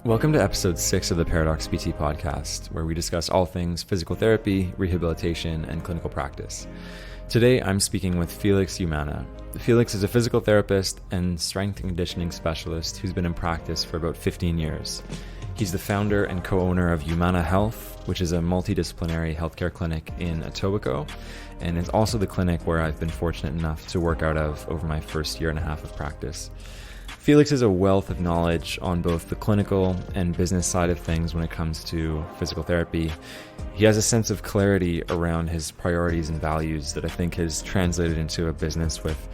Welcome to episode 6 of the Paradox PT podcast, where we discuss all things physical therapy, rehabilitation, and clinical practice. Today, I'm speaking with Felix Umana. Felix is a physical therapist and strength and conditioning specialist who's been in practice for about 15 years. He's the founder and co-owner of Umana Health, which is a multidisciplinary healthcare clinic in Etobicoke, and is also the clinic where I've been fortunate enough to work out of over my first year and a half of practice. Felix is a wealth of knowledge on both the clinical and business side of things when it comes to physical therapy. He has a sense of clarity around his priorities and values that I think has translated into a business with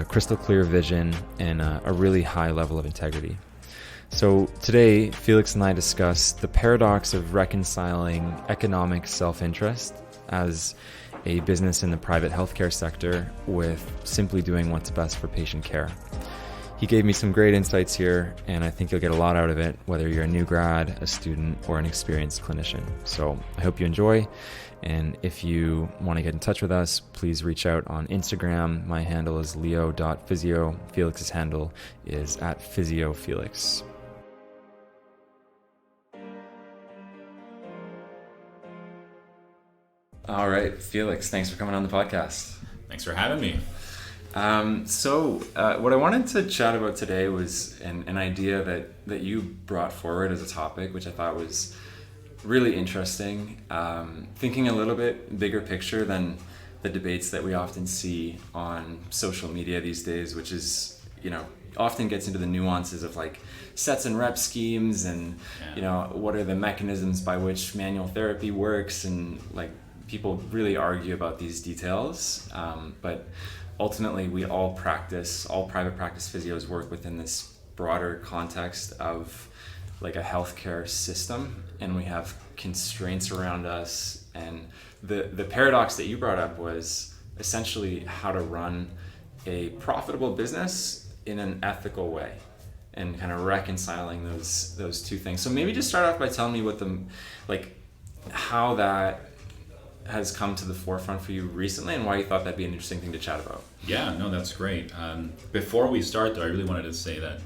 crystal clear vision and a really high level of integrity. So today, Felix and I discuss the paradox of reconciling economic self-interest as a business in the private healthcare sector with simply doing what's best for patient care. He gave me some great insights here, and I think you'll get a lot out of it, whether you're a new grad, a student, or an experienced clinician. So I hope you enjoy, and if you want to get in touch with us, please reach out on Instagram. My handle is leo.physio. Felix's handle is @physiofelix. All right, Felix, thanks for coming on the podcast. Thanks for having me. What I wanted to chat about today was an idea that you brought forward as a topic, which I thought was really interesting. Thinking a little bit bigger picture than the debates that we often see on social media these days, which is, often gets into the nuances of like sets and rep schemes and, what are the mechanisms by which manual therapy works, and like people really argue about these details. But ultimately, we all private practice physios work within this broader context of like a healthcare system, and we have constraints around us. And the paradox that you brought up was essentially how to run a profitable business in an ethical way, and kind of reconciling those two things. So maybe just start off by telling me how that has come to the forefront for you recently, and why you thought that'd be an interesting thing to chat about. Yeah, no, that's great. Before we start, though, I really wanted to say that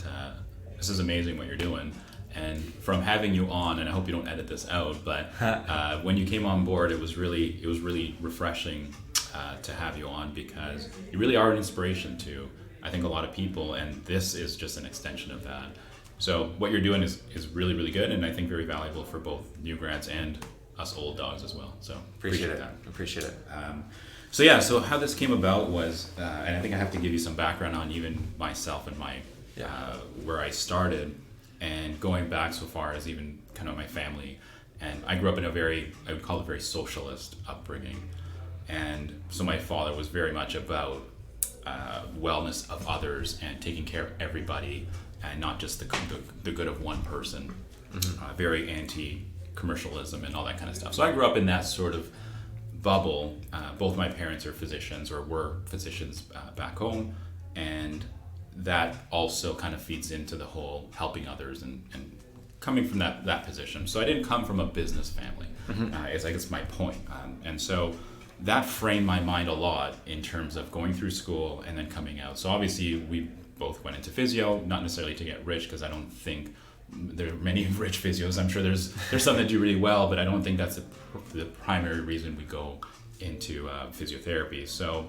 this is amazing what you're doing. And from having you on, and I hope you don't edit this out, but when you came on board, it was really refreshing to have you on, because you really are an inspiration to, I think, a lot of people, and this is just an extension of that. So what you're doing is really, really good, and I think very valuable for both new grads and us old dogs as well. So appreciate it. So how this came about was, and I think I have to give you some background on even myself and my where I started, and going back so far as even kind of my family. And I grew up in I would call it very socialist upbringing. And so my father was very much about wellness of others and taking care of everybody, and not just the good of one person. Mm-hmm. Very anti-commercialism and all that kind of stuff. So I grew up in that sort of bubble. Both my parents are physicians, or were physicians back home, and that also kind of feeds into the whole helping others and coming from that position. So I didn't come from a business family, is I guess my point. And so that framed my mind a lot in terms of going through school and then coming out. So obviously we both went into physio, not necessarily to get rich, because I don't think there are many rich physios. I'm sure there's some that do really well, but I don't think that's the primary reason we go into physiotherapy. So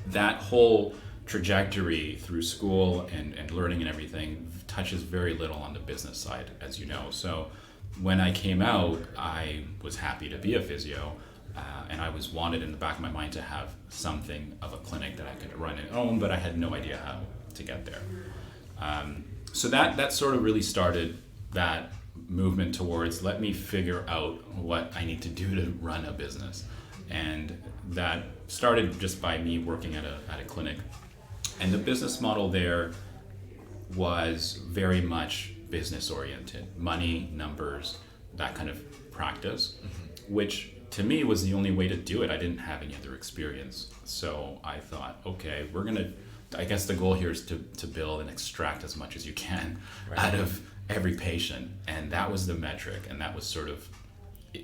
that whole trajectory through school and learning and everything touches very little on the business side, as you know. So when I came out, I was happy to be a physio, and I was wanted in the back of my mind to have something of a clinic that I could run and own, but I had no idea how to get there. So that sort of really started that movement towards, let me figure out what I need to do to run a business. And that started just by me working at a clinic. And the business model there was very much business oriented, money, numbers, that kind of practice, which to me was the only way to do it. I didn't have any other experience. So I thought, okay, I guess the goal here is to build and extract as much as you can out of every patient. And that was the metric, and that was sort of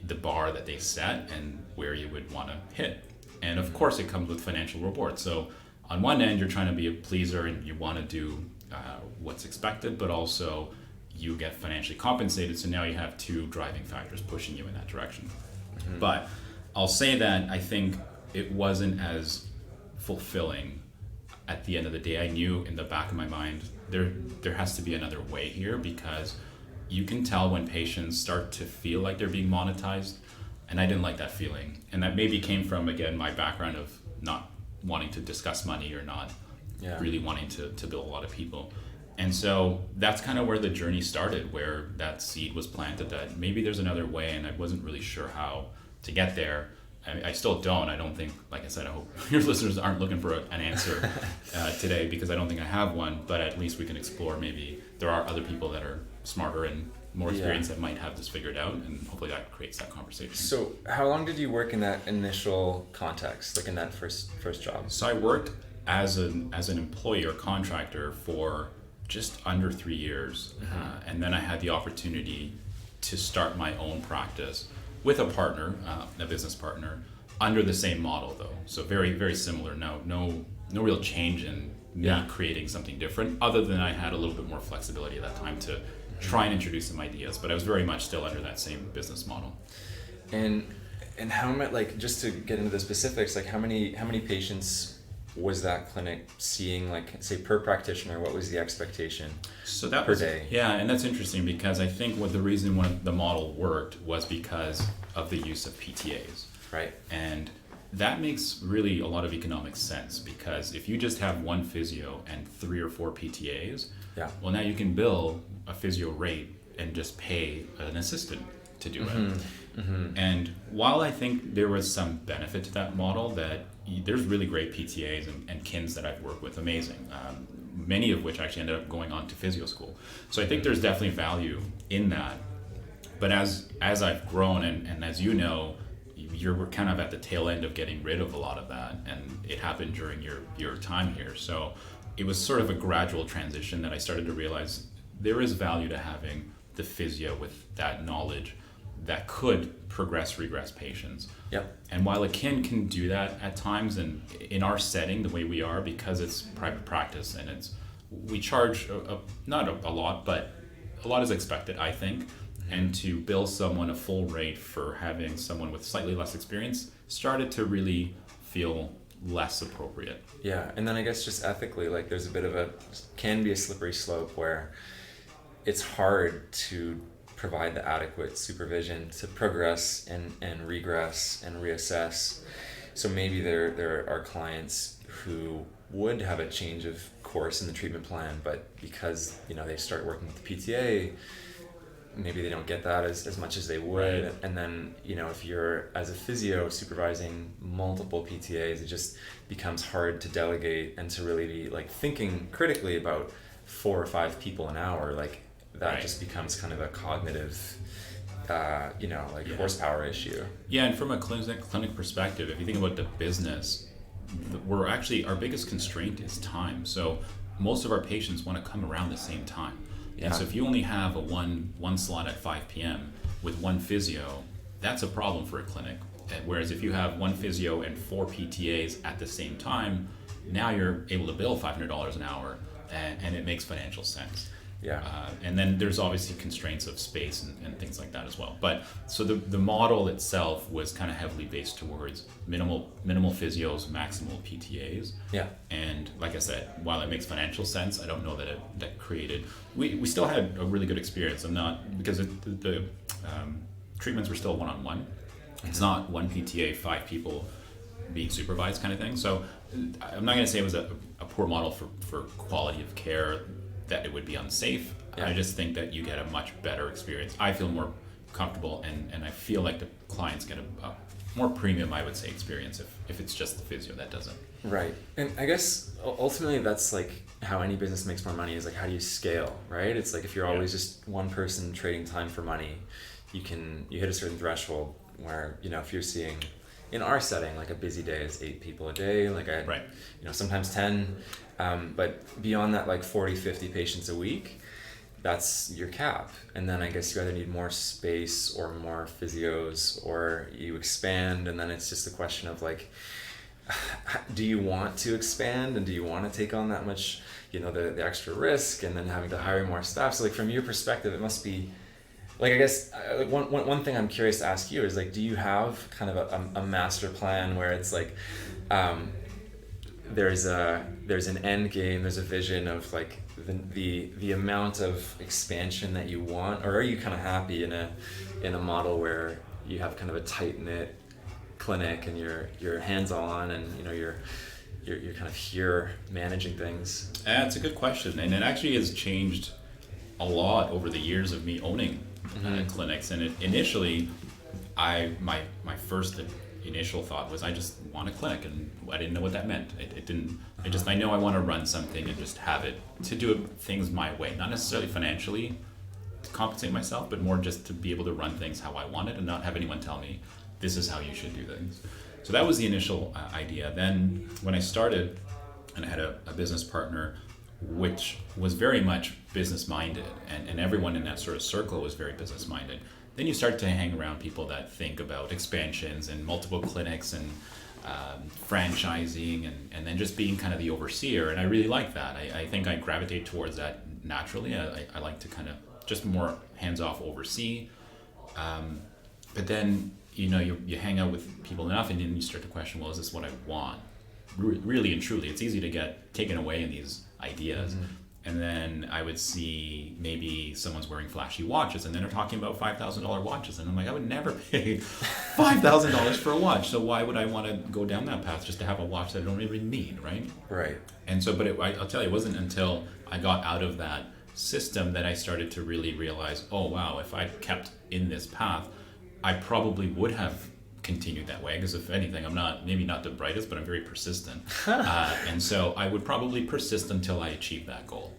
the bar that they set and where you would want to hit. And of course it comes with financial reward. So on one end, you're trying to be a pleaser and you want to do what's expected, but also you get financially compensated. So now you have two driving factors pushing you in that direction. But I'll say that I think it wasn't as fulfilling at the end of the day. I knew in the back of my mind, there has to be another way here, because you can tell when patients start to feel like they're being monetized, and I didn't like that feeling. And that maybe came from, again, my background of not wanting to discuss money or not really wanting to build a lot of people. And so that's kind of where the journey started, where that seed was planted that maybe there's another way, and I wasn't really sure how to get there. I still don't. I don't think, like I said, I hope your listeners aren't looking for an answer today, because I don't think I have one, but at least we can explore. Maybe there are other people that are smarter and more experienced that might have this figured out, and hopefully that creates that conversation. So how long did you work in that initial context, like in that first job? So I worked as an employee or contractor for just under 3 years. And then I had the opportunity to start my own practice with a partner, a business partner, under the same model though. So very, very similar. No real change in me creating something different, other than I had a little bit more flexibility at that time to try and introduce some ideas, but I was very much still under that same business model. And how much, like, just to get into the specifics, like how many patients was that clinic seeing, like, say, per practitioner? What was the expectation per day? Yeah, and that's interesting, because I think what the reason when the model worked was because of the use of PTAs. Right. And that makes really a lot of economic sense, because if you just have one physio and 3 or 4 PTAs, well, now you can bill a physio rate and just pay an assistant to do it. And while I think there was some benefit to that model, that there's really great PTAs and kins that I've worked with, amazing, many of which actually ended up going on to physio school. So I think there's definitely value in that. But as I've grown, and as you know, you're kind of at the tail end of getting rid of a lot of that, and it happened during your time here. So it was sort of a gradual transition that I started to realize there is value to having the physio with that knowledge that could regress patients. Yep. And while a kin can do that at times, and in our setting, the way we are, because it's private practice and we charge not a lot, but a lot is expected, I think. And to bill someone a full rate for having someone with slightly less experience started to really feel less appropriate. Yeah, and then I guess just ethically, like, there's a bit of can be a slippery slope where it's hard to provide the adequate supervision to progress and regress and reassess. So maybe there are clients who would have a change of course in the treatment plan, but because they start working with the PTA, maybe they don't get that as much as they would. Right. And then if you're, as a physio, supervising multiple PTAs, it just becomes hard to delegate and to really be like thinking critically about 4 or 5 people an hour. Like that just becomes kind of a cognitive horsepower issue. Yeah, and from a clinic perspective, if you think about the business, our biggest constraint is time. So most of our patients want to come around the same time. Yeah. And so if you only have a one slot at 5 p.m. with one physio, that's a problem for a clinic. Whereas if you have one physio and 4 PTAs at the same time, now you're able to bill $500 an hour, and it makes financial sense. Yeah. And then there's obviously constraints of space and things like that as well. But so the model itself was kind of heavily based towards minimal physios, maximal PTAs. Yeah. And like I said, while it makes financial sense, I don't know that created. We still had a really good experience. Because the treatments were still one-on-one. It's not one PTA, 5 people being supervised kind of thing. So I'm not going to say it was a poor model for quality of care, that it would be unsafe. Yeah. I just think that you get a much better experience. I feel more comfortable, and I feel like the clients get a more premium, I would say, experience if it's just the physio that does it. Right. And I guess ultimately that's like how any business makes more money, is like, how do you scale, right? It's like if you're always just one person trading time for money, you hit a certain threshold where, if you're seeing, in our setting, like a busy day is 8 people a day, like I had, sometimes 10, but beyond that, like 40, 50 patients a week, that's your cap. And then I guess you either need more space or more physios, or you expand, and then it's just a question of like, do you want to expand, and do you want to take on that much, the extra risk, and then having to hire more staff? So like from your perspective, it must be like, I guess one thing I'm curious to ask you is like, do you have kind of a master plan where it's like, there's an end game, there's a vision of like the amount of expansion that you want, or are you kind of happy in a model where you have kind of a tight knit clinic and you're hands on, and you're kind of here managing things? It's a good question, and it actually has changed a lot over the years of me owning clinics. And initially, my first initial thought was I just want a clinic, and I didn't know what that meant. I know I want to run something and just have it, to do things my way, not necessarily financially to compensate myself, but more just to be able to run things how I want it and not have anyone tell me this is how you should do things. So that was the initial idea. Then when I started, and I had a business partner which was very much business minded, and everyone in that sort of circle was very business minded. Then you start to hang around people that think about expansions and multiple clinics and franchising, and then just being kind of the overseer. And I really like that. I think I gravitate towards that naturally. I like to kind of just more hands-off oversee. But then, you hang out with people enough, and then you start to question, well, is this what I want? Really and truly, it's easy to get taken away in these ideas. Mm-hmm. And then I would see maybe someone's wearing flashy watches, and then they're talking about $5,000 watches, and I'm like, I would never pay $5,000 for a watch. So why would I want to go down that path just to have a watch that I don't really need, right? Right. And so, I'll tell you, it wasn't until I got out of that system that I started to really realize, oh wow, if I kept in this path, I probably would have continued that way, because if anything, I'm maybe not the brightest, but I'm very persistent. And so I would probably persist until I achieve that goal.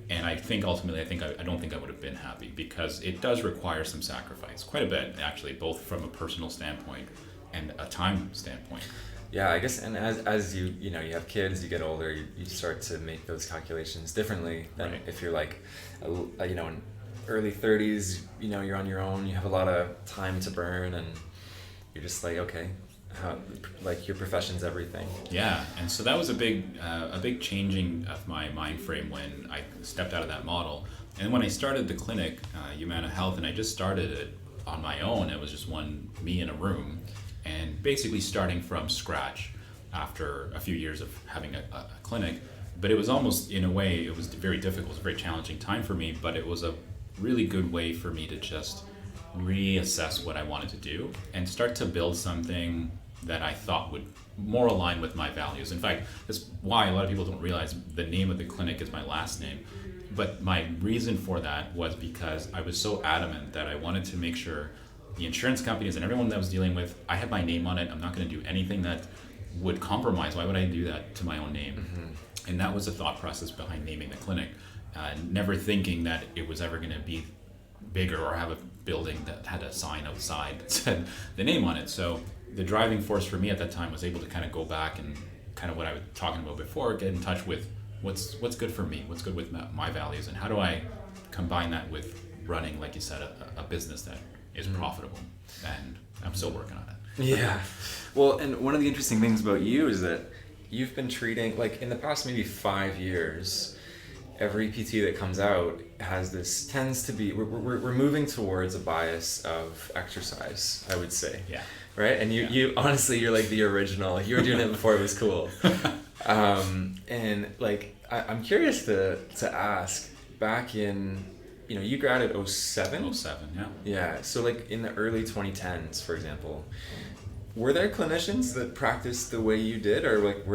And I think ultimately, I don't think I would have been happy, because it does require some sacrifice, quite a bit actually, both from a personal standpoint and a time standpoint. Yeah, I guess, and as you have kids, you get older, you start to make those calculations differently than right. If you're like, in early 30s, you're on your own, you have a lot of time to burn, and you're just like, okay, your profession's everything. Yeah, and so that was a big changing of my mind frame when I stepped out of that model. And when I started the clinic, Umana Health, and I just started it on my own, it was just me in a room, and basically starting from scratch after a few years of having a clinic. But it was almost, in a way, it was very difficult, it was a very challenging time for me, but it was a really good way for me to just reassess what I wanted to do and start to build something that I thought would more align with my values. In fact, that's why a lot of people don't realize the name of the clinic is my last name. But my reason for that was because I was so adamant that I wanted to make sure the insurance companies and everyone that I was dealing with, I had my name on it. I'm not going to do anything that would compromise. Why would I do that to my own name? Mm-hmm. And that was the thought process behind naming the clinic. Never thinking that it was ever going to be bigger or have a building that had a sign outside that said the name on it. So the driving force for me at that time was able to kind of go back and kind of what I was talking about before, get in touch with what's good for me, what's good with my values, and how do I combine that with running, like you said, a business that is profitable. And I'm still working on it. Yeah. Well, and one of the interesting things about you is that you've been treating, like in the past maybe 5 years, every PT that comes out tends to be, we're moving towards a bias of exercise, I would say. Yeah. Right? And you honestly, you're like the original. You were doing it before it was cool. And like, I'm curious to ask, back in, you graduated 07? 07, yeah. Yeah. So like in the early 2010s, for example, were there clinicians that practiced the way you did, or like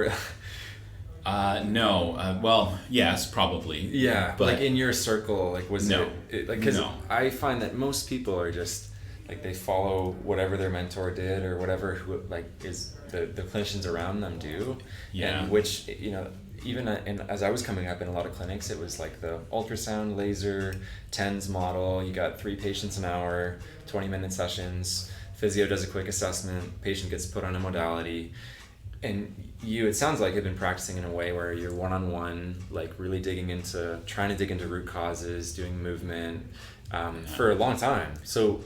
no. Well, yes, probably. Yeah, but like in your circle, like was no. it like, because I find that most people are just like, they follow whatever their mentor did or whatever is the clinicians around them do. Yeah. And which, even as I was coming up in a lot of clinics, it was like the ultrasound, laser, TENS model. You got 3 patients an hour, 20-minute sessions. Physio does a quick assessment. Patient gets put on a modality. And it sounds like you've been practicing in a way where you're one-on-one, like really trying to dig into root causes, doing movement for a long time. So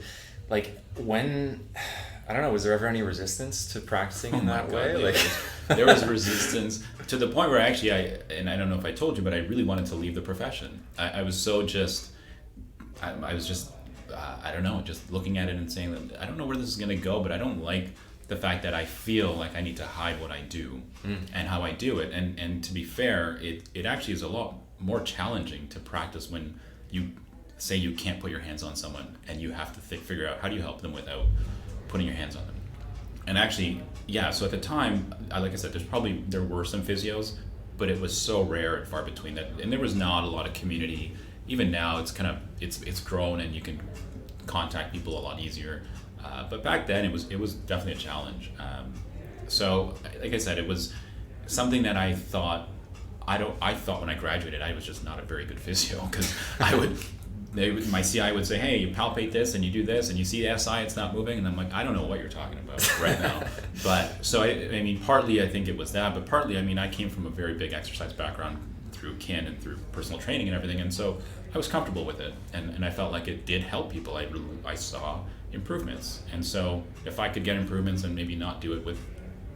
like I don't know, was there ever any resistance to practicing in that way? There was resistance to the point where actually and I don't know if I told you, but I really wanted to leave the profession. I was so just, I was just, I don't know, just looking at it and saying that I don't know where this is going to go, but I don't like the fact that I feel like I need to hide what I do and how I do it. And to be fair, it actually is a lot more challenging to practice when you say you can't put your hands on someone and you have to figure out how do you help them without putting your hands on them. And actually, yeah, so at the time, like I said, there were some physios, but it was so rare and far between that, and there was not a lot of community. Even now, it's kind of, it's grown and you can contact people a lot easier. But back then, it was definitely a challenge. So, like I said, it was something that I thought when I graduated, I was just not a very good physio, because my CI would say, hey, you palpate this and you do this and you see the SI, it's not moving, and I'm like, I don't know what you're talking about right now. But so I mean, partly I think it was that, but partly, I mean, I came from a very big exercise background through kin and through personal training and everything, and so I was comfortable with it, and I felt like it did help people. I saw improvements, and so if I could get improvements and maybe not do it with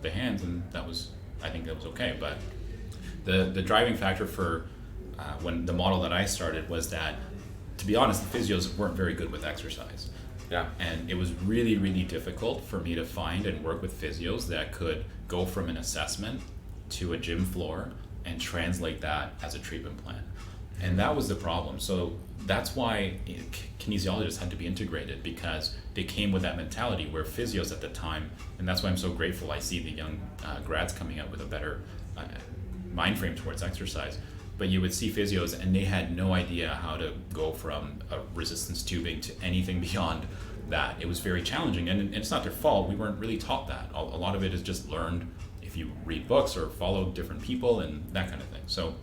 the hands, and I think that was okay. But the driving factor for when the model that I started was that, to be honest, the physios weren't very good with exercise. Yeah. And it was really, really difficult for me to find and work with physios that could go from an assessment to a gym floor and translate that as a treatment plan. And that was the problem. So that's why kinesiologists had to be integrated, because they came with that mentality where physios at the time, and that's why I'm so grateful I see the young grads coming out with a better mind frame towards exercise. But you would see physios and they had no idea how to go from a resistance tubing to anything beyond that. It was very challenging, and it's not their fault. We weren't really taught that. A lot of it is just learned if you read books or follow different people and that kind of thing. So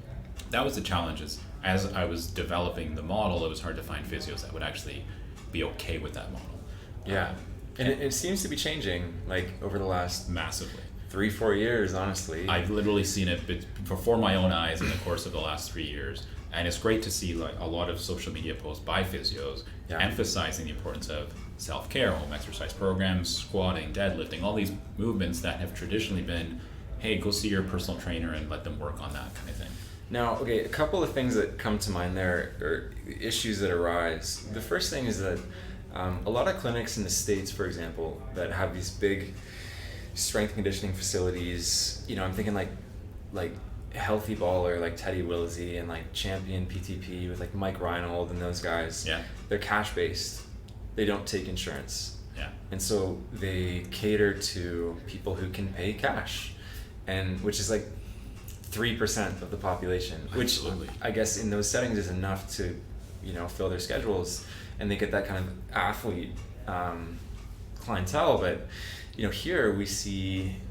that was the challenge. As I was developing the model, it was hard to find physios that would actually be okay with that model. Yeah. And it seems to be changing, like, over the last massively 3-4 years, honestly. I've literally seen it before my own eyes in the course of the last 3 years, and it's great to see like a lot of social media posts by physios emphasizing the importance of self-care, home exercise programs, squatting, deadlifting, all these movements that have traditionally been, hey, go see your personal trainer and let them work on that kind of thing. Now, okay, a couple of things that come to mind there are issues that arise. The first thing is that a lot of clinics in the States, for example, that have these big strength conditioning facilities, I'm thinking like Healthy Baller, like Teddy Willsey, and like Champion PTP with like Mike Reinhold and those guys. Yeah. They're cash based. They don't take insurance. Yeah. And so they cater to people who can pay cash, and which is like 3% of the population, which I guess in those settings is enough to, fill their schedules, and they get that kind of athlete clientele. But here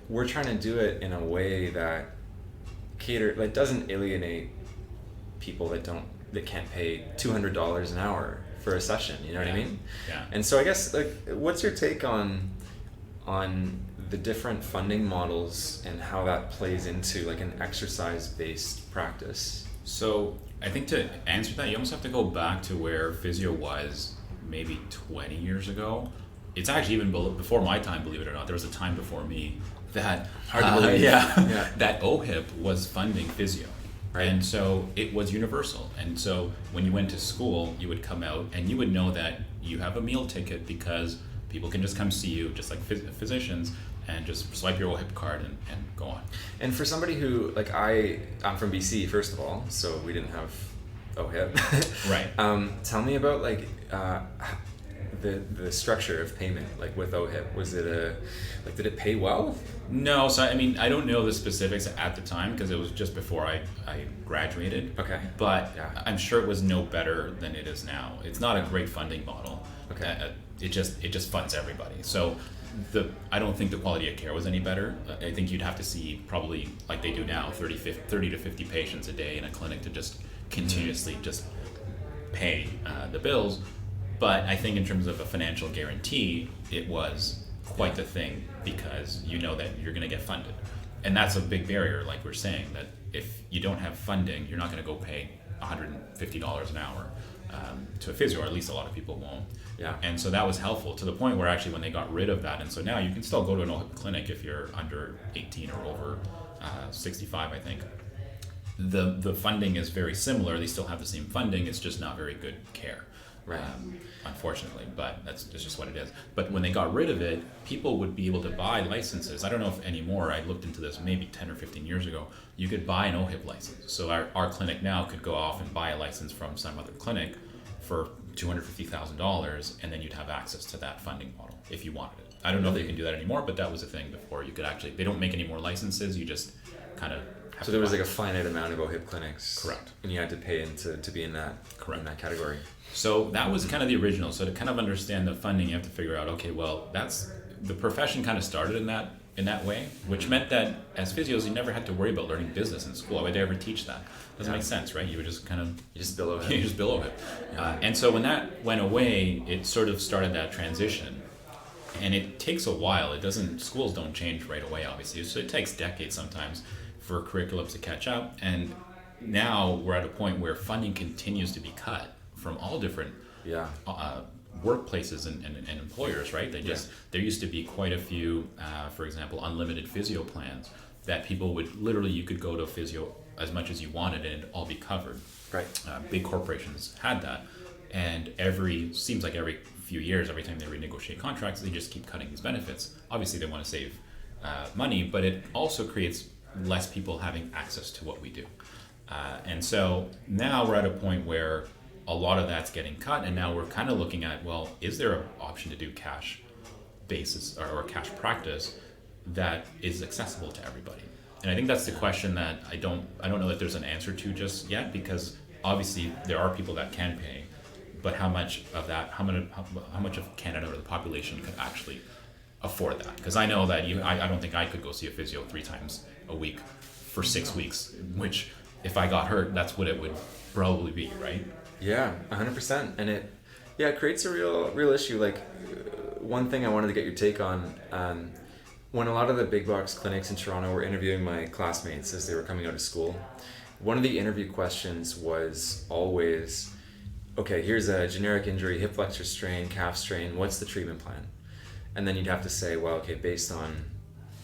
we're trying to do it in a way that doesn't alienate people that can't pay $200 an hour for a session. You know what I mean? Yeah. And so I guess, like, what's your take on the different funding models and how that plays into like an exercise-based practice? So I think to answer that, you almost have to go back to where physio was maybe 20 years ago. It's actually even before my time, believe it or not. There was a time before me that hard to believe. That OHIP was funding physio. Right. And so it was universal. And so when you went to school, you would come out and you would know that you have a meal ticket because people can just come see you, just like physicians, and just swipe your OHIP card and go on. And for somebody who, like I'm from BC, first of all, so we didn't have OHIP. Right. Tell me about like the structure of payment, like with OHIP. Was it did it pay well? No, so I mean, I don't know the specifics at the time because it was just before I graduated. Okay. But I'm sure it was no better than it is now. It's not a great funding model. Okay. It just funds everybody. So I don't think the quality of care was any better. I think you'd have to see probably like they do now, 30 to 50 patients a day in a clinic to just continuously just pay the bills. But I think in terms of a financial guarantee, it was quite the thing because you know that you're going to get funded. And that's a big barrier, like we're saying, that if you don't have funding, you're not going to go pay $150 an hour to a physio, or at least a lot of people won't. Yeah. And so that was helpful to the point where actually when they got rid of that, and so now you can still go to an OHIP clinic if you're under 18 or over 65, I think. The funding is very similar. They still have the same funding. It's just not very good care, right? Unfortunately, but that's just what it is. But when they got rid of it, people would be able to buy licenses. I don't know if anymore. I looked into this maybe 10 or 15 years ago. You could buy an OHIP license. So our clinic now could go off and buy a license from some other clinic for $250,000, and then you'd have access to that funding model if you wanted it. I don't know if they can do that anymore, but that was a thing before. You could actually, they don't make any more licenses. You just kind of have so there was like a finite amount of OHIP clinics. Correct. And you had to pay to be in that, correct, in that category. So that was kind of the original. So to kind of understand the funding, you have to figure out, okay, well, that's the profession kind of started in that way, which meant that as physios, you never had to worry about learning business in school. Why would they ever teach that? Doesn't make sense, right? You would just kind of... You just bill it. You just bill it. Yeah. And so when that went away, it sort of started that transition. And it takes a while. Schools don't change right away, obviously. So it takes decades sometimes for curriculums to catch up. And now we're at a point where funding continues to be cut from all different workplaces and employers, right? There used to be quite a few, for example, unlimited physio plans that people would literally, you could go to physio as much as you wanted and it'd all be covered. Right. Big corporations had that, and seems like every few years, every time they renegotiate contracts, they just keep cutting these benefits. Obviously, they want to save money, but it also creates less people having access to what we do. And so now we're at a point where a lot of that's getting cut, and now we're kind of looking at, well, is there an option to do cash basis or cash practice that is accessible to everybody? And I think that's the question that I don't know that there's an answer to just yet, because obviously there are people that can pay, but how much of Canada or the population could actually afford that? Because I know that I don't think I could go see a physio 3 times a week for 6 weeks, which if I got hurt, that's what it would probably be, right? Yeah, 100%. And it creates a real issue. Like, one thing I wanted to get your take on, when a lot of the big box clinics in Toronto were interviewing my classmates as they were coming out of school, one of the interview questions was always, okay, here's a generic injury, hip flexor strain, calf strain, what's the treatment plan? And then you'd have to say, well, okay, based on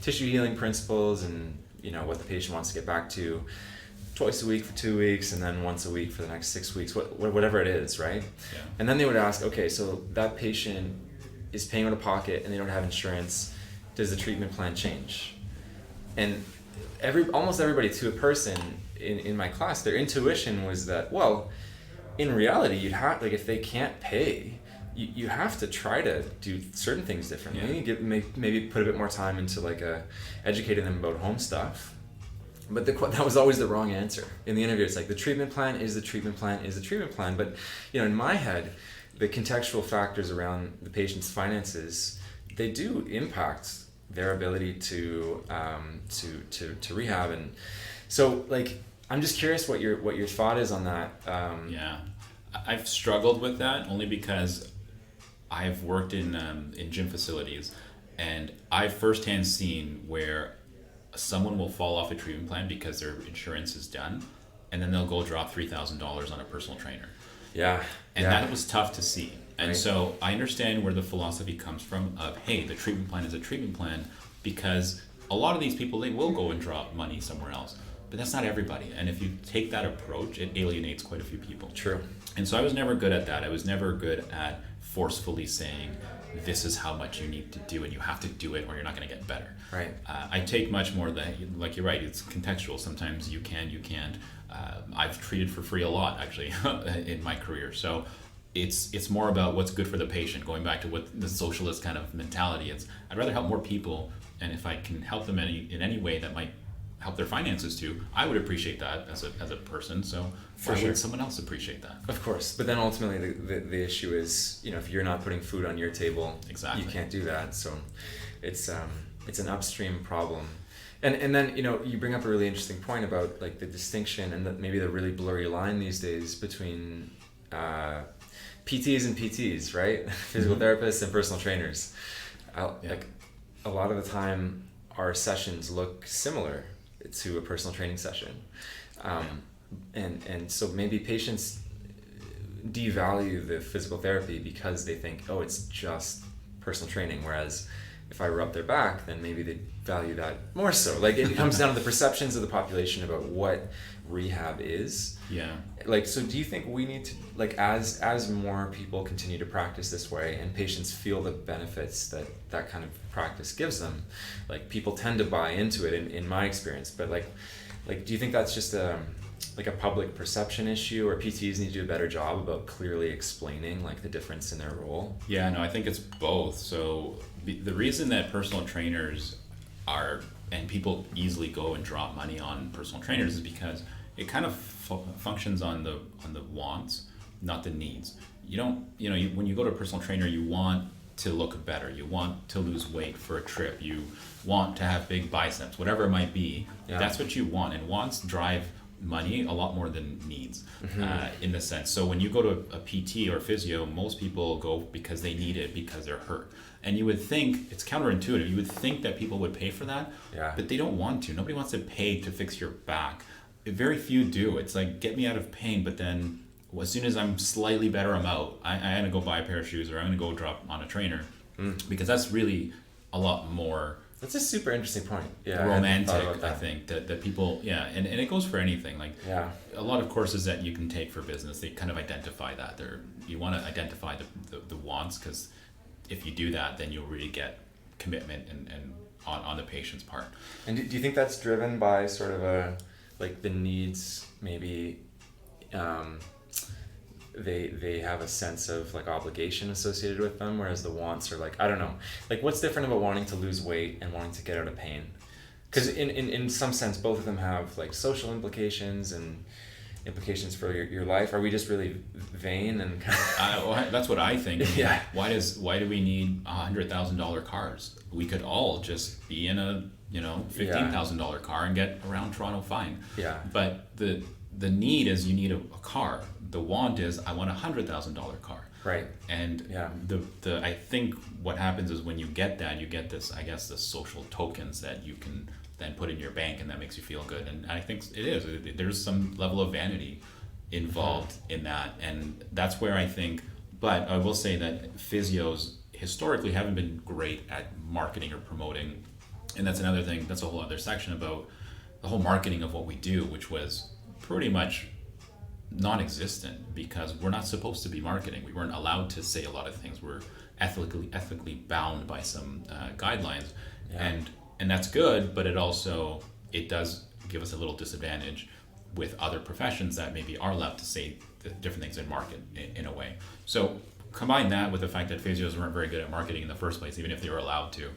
tissue healing principles and what the patient wants to get back to, twice a week for 2 weeks, and then once a week for the next 6 weeks, whatever it is, right? Yeah. And then they would ask, okay, so that patient is paying out of pocket and they don't have insurance. Does the treatment plan change? And almost everybody, to a person in my class, their intuition was that, well, in reality, you'd have, like, if they can't pay, you have to try to do certain things differently. Yeah. Maybe put a bit more time into educating them about home stuff. But that was always the wrong answer. In the interview, it's like, the treatment plan is the treatment plan is the treatment plan. But in my head, the contextual factors around the patient's finances, they do impact their ability to rehab. And so, I'm just curious what your thought is on that. I've struggled with that only because I've worked in gym facilities, and I've firsthand seen where someone will fall off a treatment plan because their insurance is done, and then they'll go drop $3,000 on a personal trainer. That was tough to see. And right. So I understand where the philosophy comes from of, hey, the treatment plan is a treatment plan, because a lot of these people, they will go and drop money somewhere else. But that's not everybody. And if you take that approach, it alienates quite a few people. True. And so I was never good at that. I was never good at forcefully saying, this is how much you need to do, and you have to do it or you're not going to get better. Right. I take much more like you're right, it's contextual. Sometimes you can, you can't. I've treated for free a lot, actually, in my career. So it's more about what's good for the patient, going back to what the socialist kind of mentality is. I'd rather help more people, and if I can help them in any way that might help their finances too, I would appreciate that as a person. So why would someone else appreciate that? Of course, but then ultimately the issue is, if you're not putting food on your table, exactly, you can't do that. So it's an upstream problem. And then you bring up a really interesting point about the distinction and maybe the really blurry line these days between PTs and PTs, right? Physical therapists and personal trainers. A lot of the time, our sessions look similar to a personal training session, and so maybe patients devalue the physical therapy because they think, oh, it's just personal training, whereas if I rub their back, then maybe they value that more so. Like, it comes down to the perceptions of the population about what rehab is. Yeah. Like, so do you think we need to, like, as more people continue to practice this way and patients feel the benefits that kind of practice gives them, like, people tend to buy into it in my experience, but like do you think that's just a public perception issue, or PTs need to do a better job about clearly explaining like the difference in their role? Yeah, no, I think it's both. So the reason that personal trainers and people easily go and drop money on personal trainers is because it kind of functions on the wants, not the needs. When you go to a personal trainer, you want to look better, you want to lose weight for a trip, you want to have big biceps, whatever it might be. Yeah. That's what you want, and wants drive money a lot more than needs. In the sense. So when you go to a PT or physio, most people go because they need it, because they're hurt. And you would think, it's counterintuitive, you would think that people would pay for that, but they don't want to. Nobody wants to pay to fix your back. Very few do. It's like, get me out of pain, but then as soon as I'm slightly better, I'm out. I'm going to go buy a pair of shoes, or I'm going to go drop on a trainer, because that's really a lot more. That's a super interesting point. Yeah, romantic, I think, that people, and it goes for anything. Like, a lot of courses that you can take for business, they kind of identify that. You want to identify the wants, because if you do that, then you'll really get commitment and on the patient's part. And do you think that's driven by sort of the needs, maybe they have a sense of like obligation associated with them, whereas the wants are like, I don't know, like, what's different about wanting to lose weight and wanting to get out of pain? Because in some sense, both of them have like social implications and implications for your life. Are we just really vain and that's what I think. Yeah. Why do we need $100,000 cars? We could all just be in a $15,000 car and get around Toronto fine. Yeah. But the need is, you need a car. The want is, I want $100,000 car. Right. And I think what happens is, when you get that, you get this, I guess, the social tokens that you can then put in your bank, and that makes you feel good. And I think it is. There's some level of vanity involved in that, and that's where I think. But I will say that physios historically haven't been great at marketing or promoting, and that's another thing. That's a whole other section about the whole marketing of what we do, which was pretty much non-existent, because we're not supposed to be marketing. We weren't allowed to say a lot of things. We're ethically bound by some guidelines, and that's good, but it does give us a little disadvantage with other professions that maybe are allowed to say the different things in market in a way. So combine that with the fact that physios weren't very good at marketing in the first place, even if they were allowed to,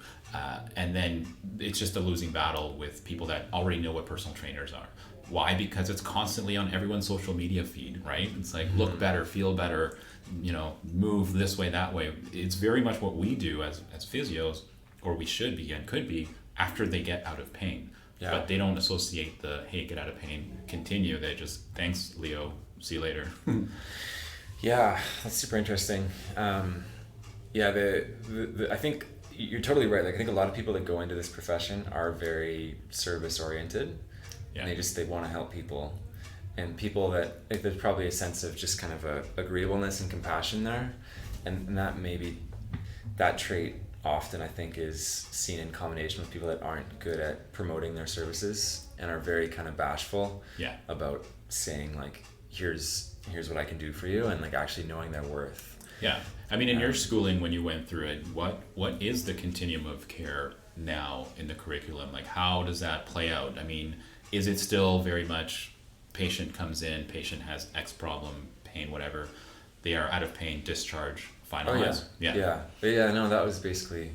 and then it's just a losing battle with people that already know what personal trainers are. Why? Because it's constantly on everyone's social media feed, right? It's like, look better, feel better, move this way, that way. It's very much what we do as physios, or we should be and could be, after they get out of pain. Yeah. But they don't associate the, hey, get out of pain, continue. They just, thanks, Leo, see you later. Yeah, that's super interesting. I think you're totally right. Like, I think a lot of people that go into this profession are very service oriented. Yeah. And they want to help people, and people that, like, there's probably a sense of just kind of agreeableness and compassion there, and that maybe that trait often, I think, is seen in combination with people that aren't good at promoting their services and are very kind of bashful about saying, like, here's what I can do for you, and like actually knowing their worth. Yeah, I mean, in your schooling, when you went through it, what is the continuum of care now in the curriculum? Like, how does that play out? I mean, is it still very much patient comes in, patient has X problem, pain, whatever, they are out of pain, discharge, finalize? No, that was basically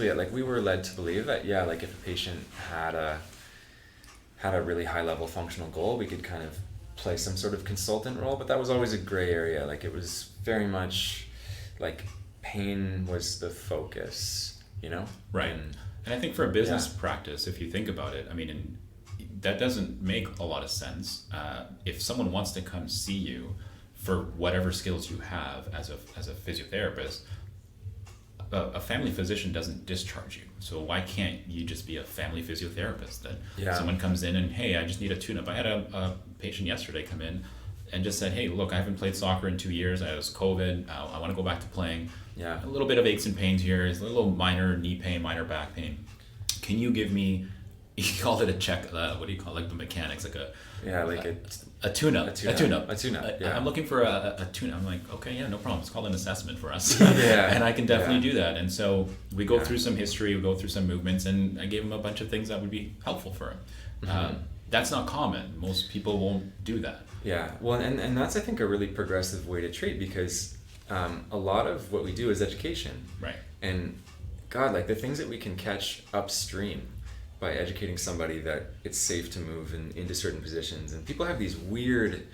it. Like, we were led to believe that, like, if a patient had a really high level functional goal, we could kind of play some sort of consultant role, but that was always a gray area. Like, it was very much like pain was the focus, Right. And I think for a business practice, if you think about it, I mean, that doesn't make a lot of sense. If someone wants to come see you for whatever skills you have as a physiotherapist, a family physician doesn't discharge you. So why can't you just be a family physiotherapist? That someone comes in and, hey, I just need a tune-up. I had a patient yesterday come in. and just said, hey, look, I haven't played soccer in 2 years. I was COVID. I want to go back to playing. Yeah. A little bit of aches and pains here. It's a little minor knee pain, minor back pain. Can you give me, he called it a check, what do you call it? Like the mechanics, like a tune-up. A tune-up. Yeah. I'm looking for a tune-up. I'm like, okay, yeah, no problem. It's called an assessment for us. Yeah. And I can definitely do that. And so we go through some history, we go through some movements, and I gave him a bunch of things that would be helpful for him. Mm-hmm. That's not common. Most people won't do that. Yeah. Well, and that's, I think, a really progressive way to treat, because a lot of what we do is education. Right. And God, like the things that we can catch upstream by educating somebody that it's safe to move into certain positions. And people have these weird,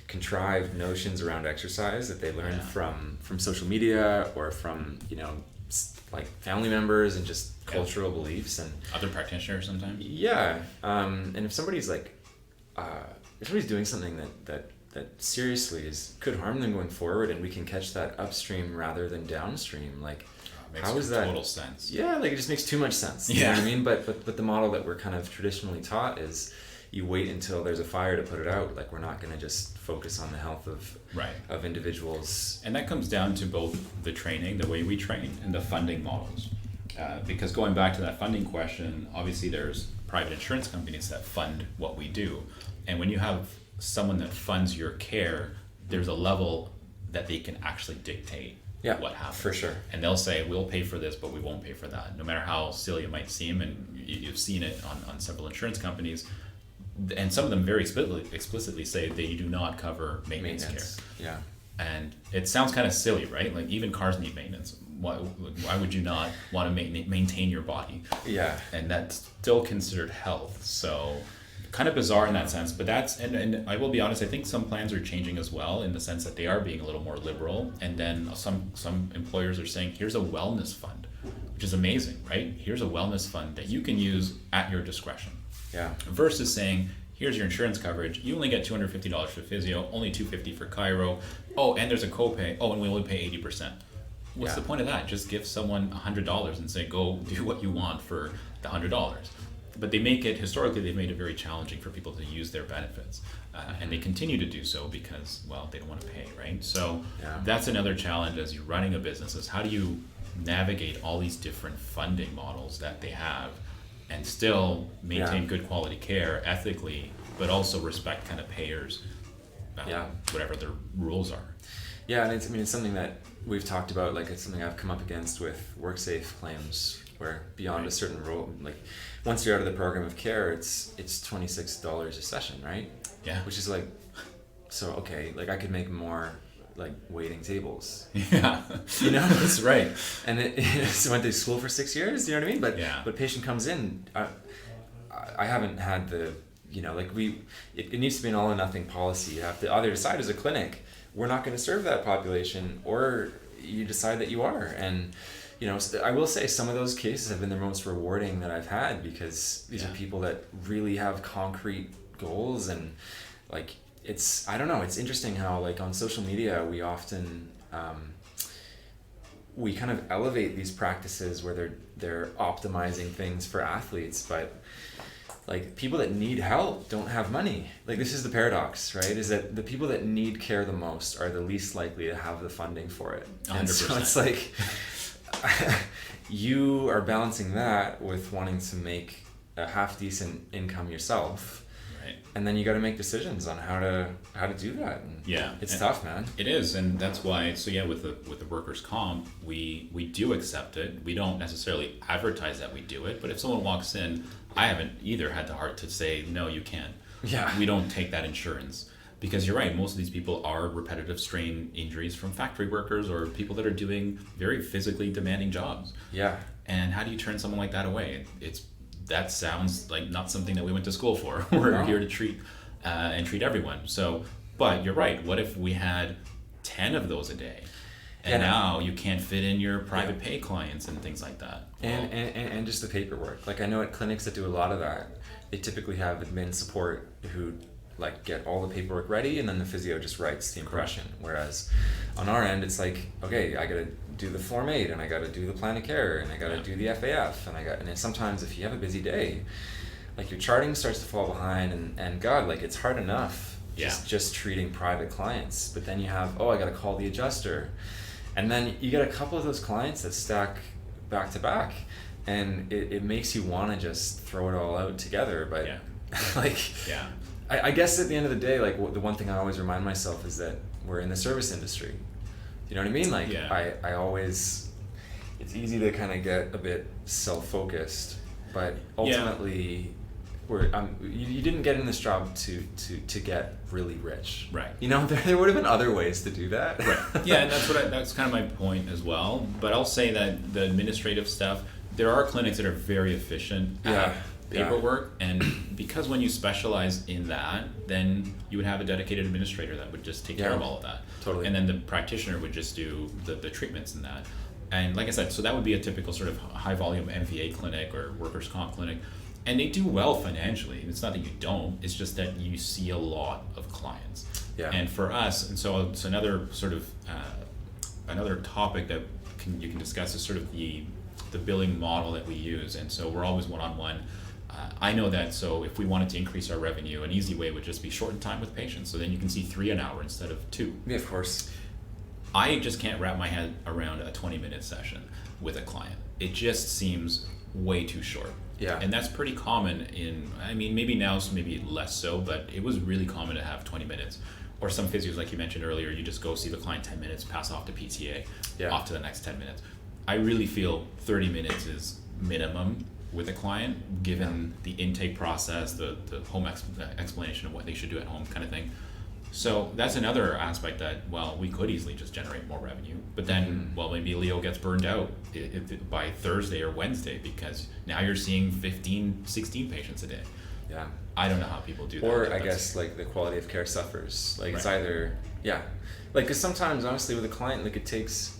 contrived notions around exercise that they learn from social media or from, like family members and just cultural beliefs and other practitioners sometimes. Yeah. And if somebody's like, if somebody's doing something that seriously could harm them going forward, and we can catch that upstream rather than downstream, like, how is that? Total sense. Yeah, like it just makes too much sense. You know what I mean? But the model that we're kind of traditionally taught is you wait until there's a fire to put it out. Like, we're not going to just focus on the health of individuals. And that comes down to both the training, the way we train, and the funding models. Because going back to that funding question, obviously there's private insurance companies that fund what we do. And when you have someone that funds your care, there's a level that they can actually dictate what happens. For sure. And they'll say, we'll pay for this, but we won't pay for that. No matter how silly it might seem, and you've seen it on several insurance companies, and some of them very explicitly say they do not cover maintenance care. Yeah. And it sounds kind of silly, right? Like, even cars need maintenance. Why would you not want to maintain your body? Yeah. And that's still considered health. So kind of bizarre in that sense, but that's, and I will be honest, I think some plans are changing as well, in the sense that they are being a little more liberal, and then some employers are saying, here's a wellness fund, which is amazing, right? Here's a wellness fund that you can use at your discretion. Yeah. Versus saying, here's your insurance coverage, you only get $250 for physio, only $250 for chiro, oh, and there's a copay, oh, and we only pay 80%. What's the point of that? Just give someone $100 and say, go do what you want for the $100. But they've made it very challenging for people to use their benefits. And they continue to do so because, well, they don't want to pay, right? So that's another challenge as you're running a business, is how do you navigate all these different funding models that they have and still maintain good quality care ethically, but also respect kind of payers, whatever their rules are. Yeah, and it's something that we've talked about, like it's something I've come up against with WorkSafe claims, where beyond a certain rule, like once you're out of the program of care, it's $26 a session, right? Yeah. Which is like, so okay, like I could make more like waiting tables. Yeah. That's right. And so I went to school for 6 years, you know what I mean? But patient comes in, I haven't had the, it needs to be an all or nothing policy. You have to either decide as a clinic, we're not going to serve that population, or you decide that you are. And I will say some of those cases have been the most rewarding that I've had, because these are people that really have concrete goals, and like it's interesting how like on social media we often we kind of elevate these practices where they're optimizing things for athletes, but like people that need help don't have money. Like this is the paradox, right? Is that the people that need care the most are the least likely to have the funding for it. 100%. And so it's like you are balancing that with wanting to make a half decent income yourself. Right. And then you got to make decisions on how to do that. And it's tough, man. It is, and that's why. So with the workers' comp, we do accept it. We don't necessarily advertise that we do it, but if someone walks in, I haven't either had the heart to say no, you can't. Yeah. We don't take that insurance, because you're right. Most of these people are repetitive strain injuries from factory workers or people that are doing very physically demanding jobs. Yeah. And how do you turn someone like that away? That sounds like not something that we went to school for. We're here to treat and treat everyone. So, but you're right. What if we had 10 of those a day? And now you can't fit in your private pay clients and things like that. And just the paperwork. Like I know at clinics that do a lot of that, they typically have admin support who like get all the paperwork ready, and then the physio just writes the impression. Whereas on our end, it's like, okay, I gotta do the Form 8, and I gotta do the plan of care, and I gotta do the FAF, and then sometimes if you have a busy day, like your charting starts to fall behind, and God, like it's hard enough just treating private clients. But then you have, I got to call the adjuster. And then you get a couple of those clients that stack back to back. And it makes you want to just throw it all out together. But I guess at the end of the day, like the one thing I always remind myself is that we're in the service industry. You know what I mean? Like I always, it's easy to kind of get a bit self-focused, but ultimately you didn't get in this job to get really rich. Right. You know, there would have been other ways to do that. Right. Yeah, and that's kind of my point as well. But I'll say that the administrative stuff, there are clinics that are very efficient at paperwork, and because when you specialize in that, then you would have a dedicated administrator that would just take care of all of that. Totally. And then the practitioner would just do the treatments in that. And like I said, so that would be a typical sort of high volume MVA clinic or workers' comp clinic. And they do well financially. It's not that you don't, it's just that you see a lot of clients. Yeah. And for us, and so it's another sort of, another topic that you can discuss is sort of the billing model that we use. And so we're always one-on-one. I know that, so if we wanted to increase our revenue, an easy way would just be shorten time with patients. So then you can see 3 an hour instead of 2. Yeah, of course. I just can't wrap my head around a 20-minute session with a client. It just seems way too short. Yeah. And that's pretty common maybe now, so maybe less so, but it was really common to have 20 minutes. Or some physios, like you mentioned earlier, you just go see the client 10 minutes, pass off to PTA, off to the next 10 minutes. I really feel 30 minutes is minimum with a client, given the intake process, the home explanation of what they should do at home kind of thing. So that's another aspect that, we could easily just generate more revenue. But then, maybe Leo gets burned out by Thursday or Wednesday because now you're seeing 15, 16 patients a day. Yeah. I don't know how people do that. Or I guess like the quality of care suffers. Like it's either, like because sometimes honestly with a client, like it takes,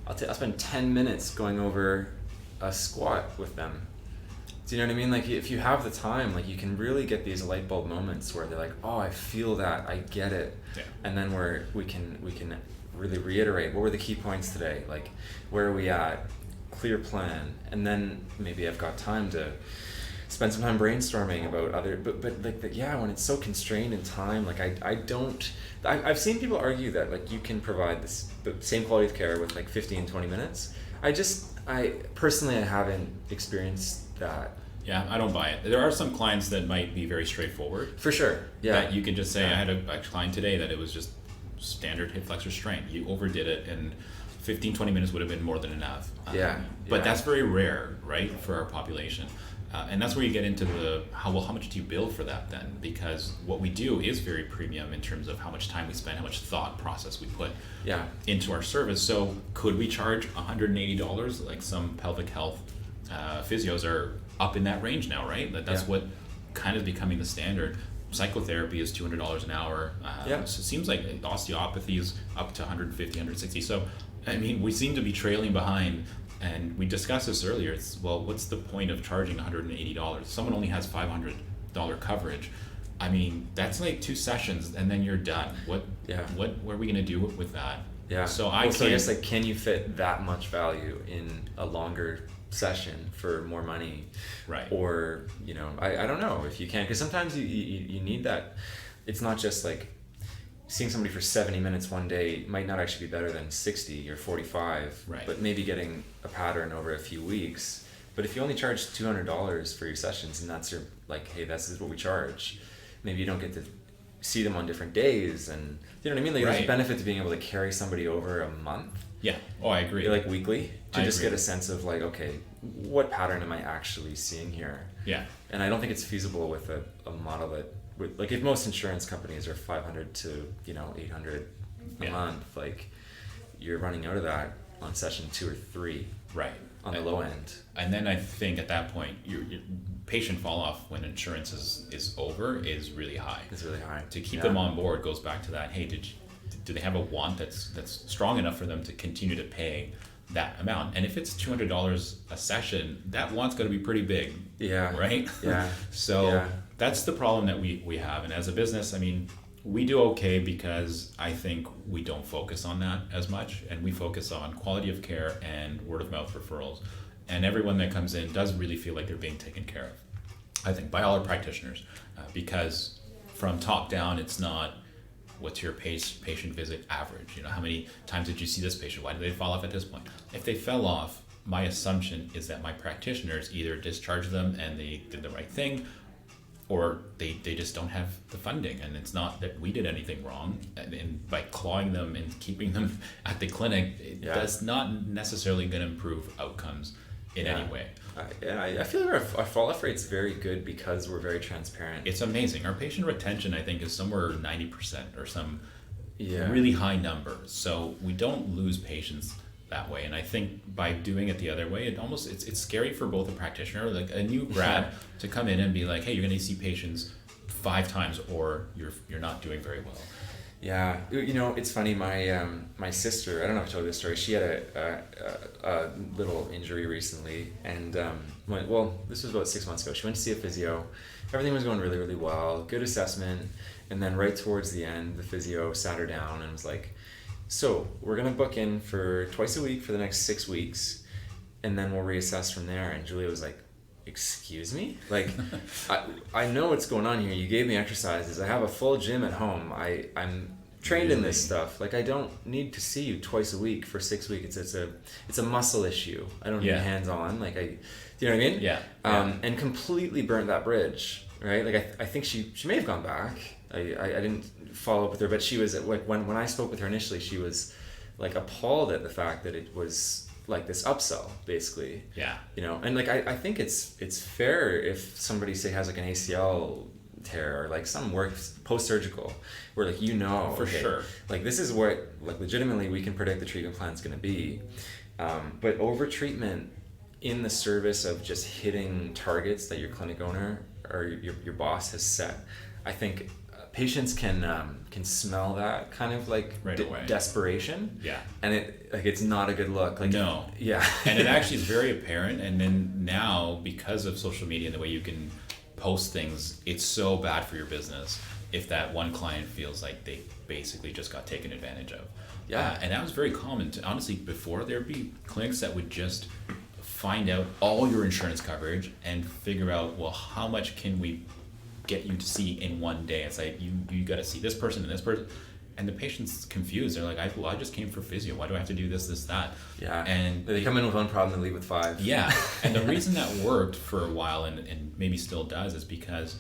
I'll spend 10 minutes going over a squat with them. Do you know what I mean? Like if you have the time, like you can really get these light bulb moments where they're like, I feel that, I get it. Yeah. And then we can really reiterate, what were the key points today? Like where are we at? Clear plan. And then maybe I've got time to spend some time brainstorming about other, but like when it's so constrained in time, like I've seen people argue that like you can provide the same quality of care with like 15, 20 minutes. I personally haven't experienced that. Yeah, I don't buy it. There are some clients that might be very straightforward. For sure. Yeah. That you can just say, I had a client today that it was just standard hip flexor strength. You overdid it, and 15, 20 minutes would have been more than enough. But that's very rare, right, for our population. And that's where you get into how much do you bill for that then? Because what we do is very premium in terms of how much time we spend, how much thought process we put into our service. So could we charge $180 like some pelvic health physios are up in that range now, right? That's what kind of becoming the standard. Psychotherapy is $200 an hour. So it seems like osteopathy is up to $150, $160. So, I mean, we seem to be trailing behind. And we discussed this earlier. It's, what's the point of charging $180? Someone only has $500 coverage. I mean, that's like 2 sessions, and then you're done. What are we going to do with that? Yeah. So I guess like, can you fit that much value in a longer session for more money? Right. Or I don't know if you can, because sometimes you need that. It's not just like seeing somebody for 70 minutes one day might not actually be better than 60 or 45, but maybe getting a pattern over a few weeks. But if you only charge $200 for your sessions, and that's your, like, hey, this is what we charge, maybe you don't get to see them on different days, and you know what I mean? Like there's a benefit to being able to carry somebody over a month. Yeah. Oh, I agree. Like weekly, to just get a sense of like, okay, what pattern am I actually seeing here? Yeah. And I don't think it's feasible with a model that, like if most insurance companies are $500 to $800 a month, like you're running out of that on session 2 or 3, on the low end. And then I think at that point, your patient fall off when insurance is over is really high. It's really high. To keep them on board goes back to that. Hey, do they have a want that's strong enough for them to continue to pay that amount? And if it's $200 a session, that want's going to be pretty big. Yeah. Right. Yeah. So that's the problem that we have. And as a business, I mean, we do okay because I think we don't focus on that as much, and we focus on quality of care and word of mouth referrals. And everyone that comes in does really feel like they're being taken care of, I think, by all our practitioners, because from top down, it's not what's your patient visit average. How many times did you see this patient? Why did they fall off at this point? If they fell off, my assumption is that my practitioners either discharged them and they did the right thing, or they just don't have the funding. And it's not that we did anything wrong. And by clawing them and keeping them at the clinic, that's not necessarily going to improve outcomes in any way. I feel like our fall-off rate's very good because we're very transparent. It's amazing. Our patient retention, I think, is somewhere 90% or some really high number. So we don't lose patients that way. And I think by doing it the other way, it's scary for both a practitioner, like a new grad, to come in and be like, hey, you're going to see patients 5 times, or you're not doing very well. Yeah, it's funny. My sister, I don't know if I told you this story. She had a little injury recently, and this was about 6 months ago. She went to see a physio. Everything was going really, really well. Good assessment, and then right towards the end, the physio sat her down and was like, "So we're gonna book in for twice a week for the next 6 weeks, and then we'll reassess from there." And Julia was like, "Excuse me? Like, I know what's going on here. You gave me exercises. I have a full gym at home. I'm trained in this stuff. Like, I don't need to see you twice a week for 6 weeks. It's a muscle issue. I don't need hands on. Like, do you know what I mean? Yeah. And completely burnt that bridge, right? Like, I think she may have gone back. I didn't follow up with her, but she was like, when I spoke with her initially, she was like appalled at the fact that it was like this upsell, basically. Yeah. And like I think it's fair if somebody, say, has like an ACL tear or like some work post-surgical where like for sure, like this is what like legitimately we can predict the treatment plan is going to be, but over treatment in the service of just hitting targets that your clinic owner or your boss has set, I think patients can smell that kind of like away. Desperation. Yeah. And it's not a good look. Like, no. Yeah. And it actually is very apparent. And then now, because of social media and the way you can post things, it's so bad for your business if that one client feels like they basically just got taken advantage of. Yeah. And that was very common. Honestly, before, there'd be clinics that would just find out all your insurance coverage and figure out, well, how much can we get you to see in one day? It's like you got to see this person and this person, and the patient's confused. They're like, I just came for physio. Why do I have to do this, that? Yeah. And they come in with one problem and leave with 5. Yeah. And the reason that worked for a while and maybe still does is because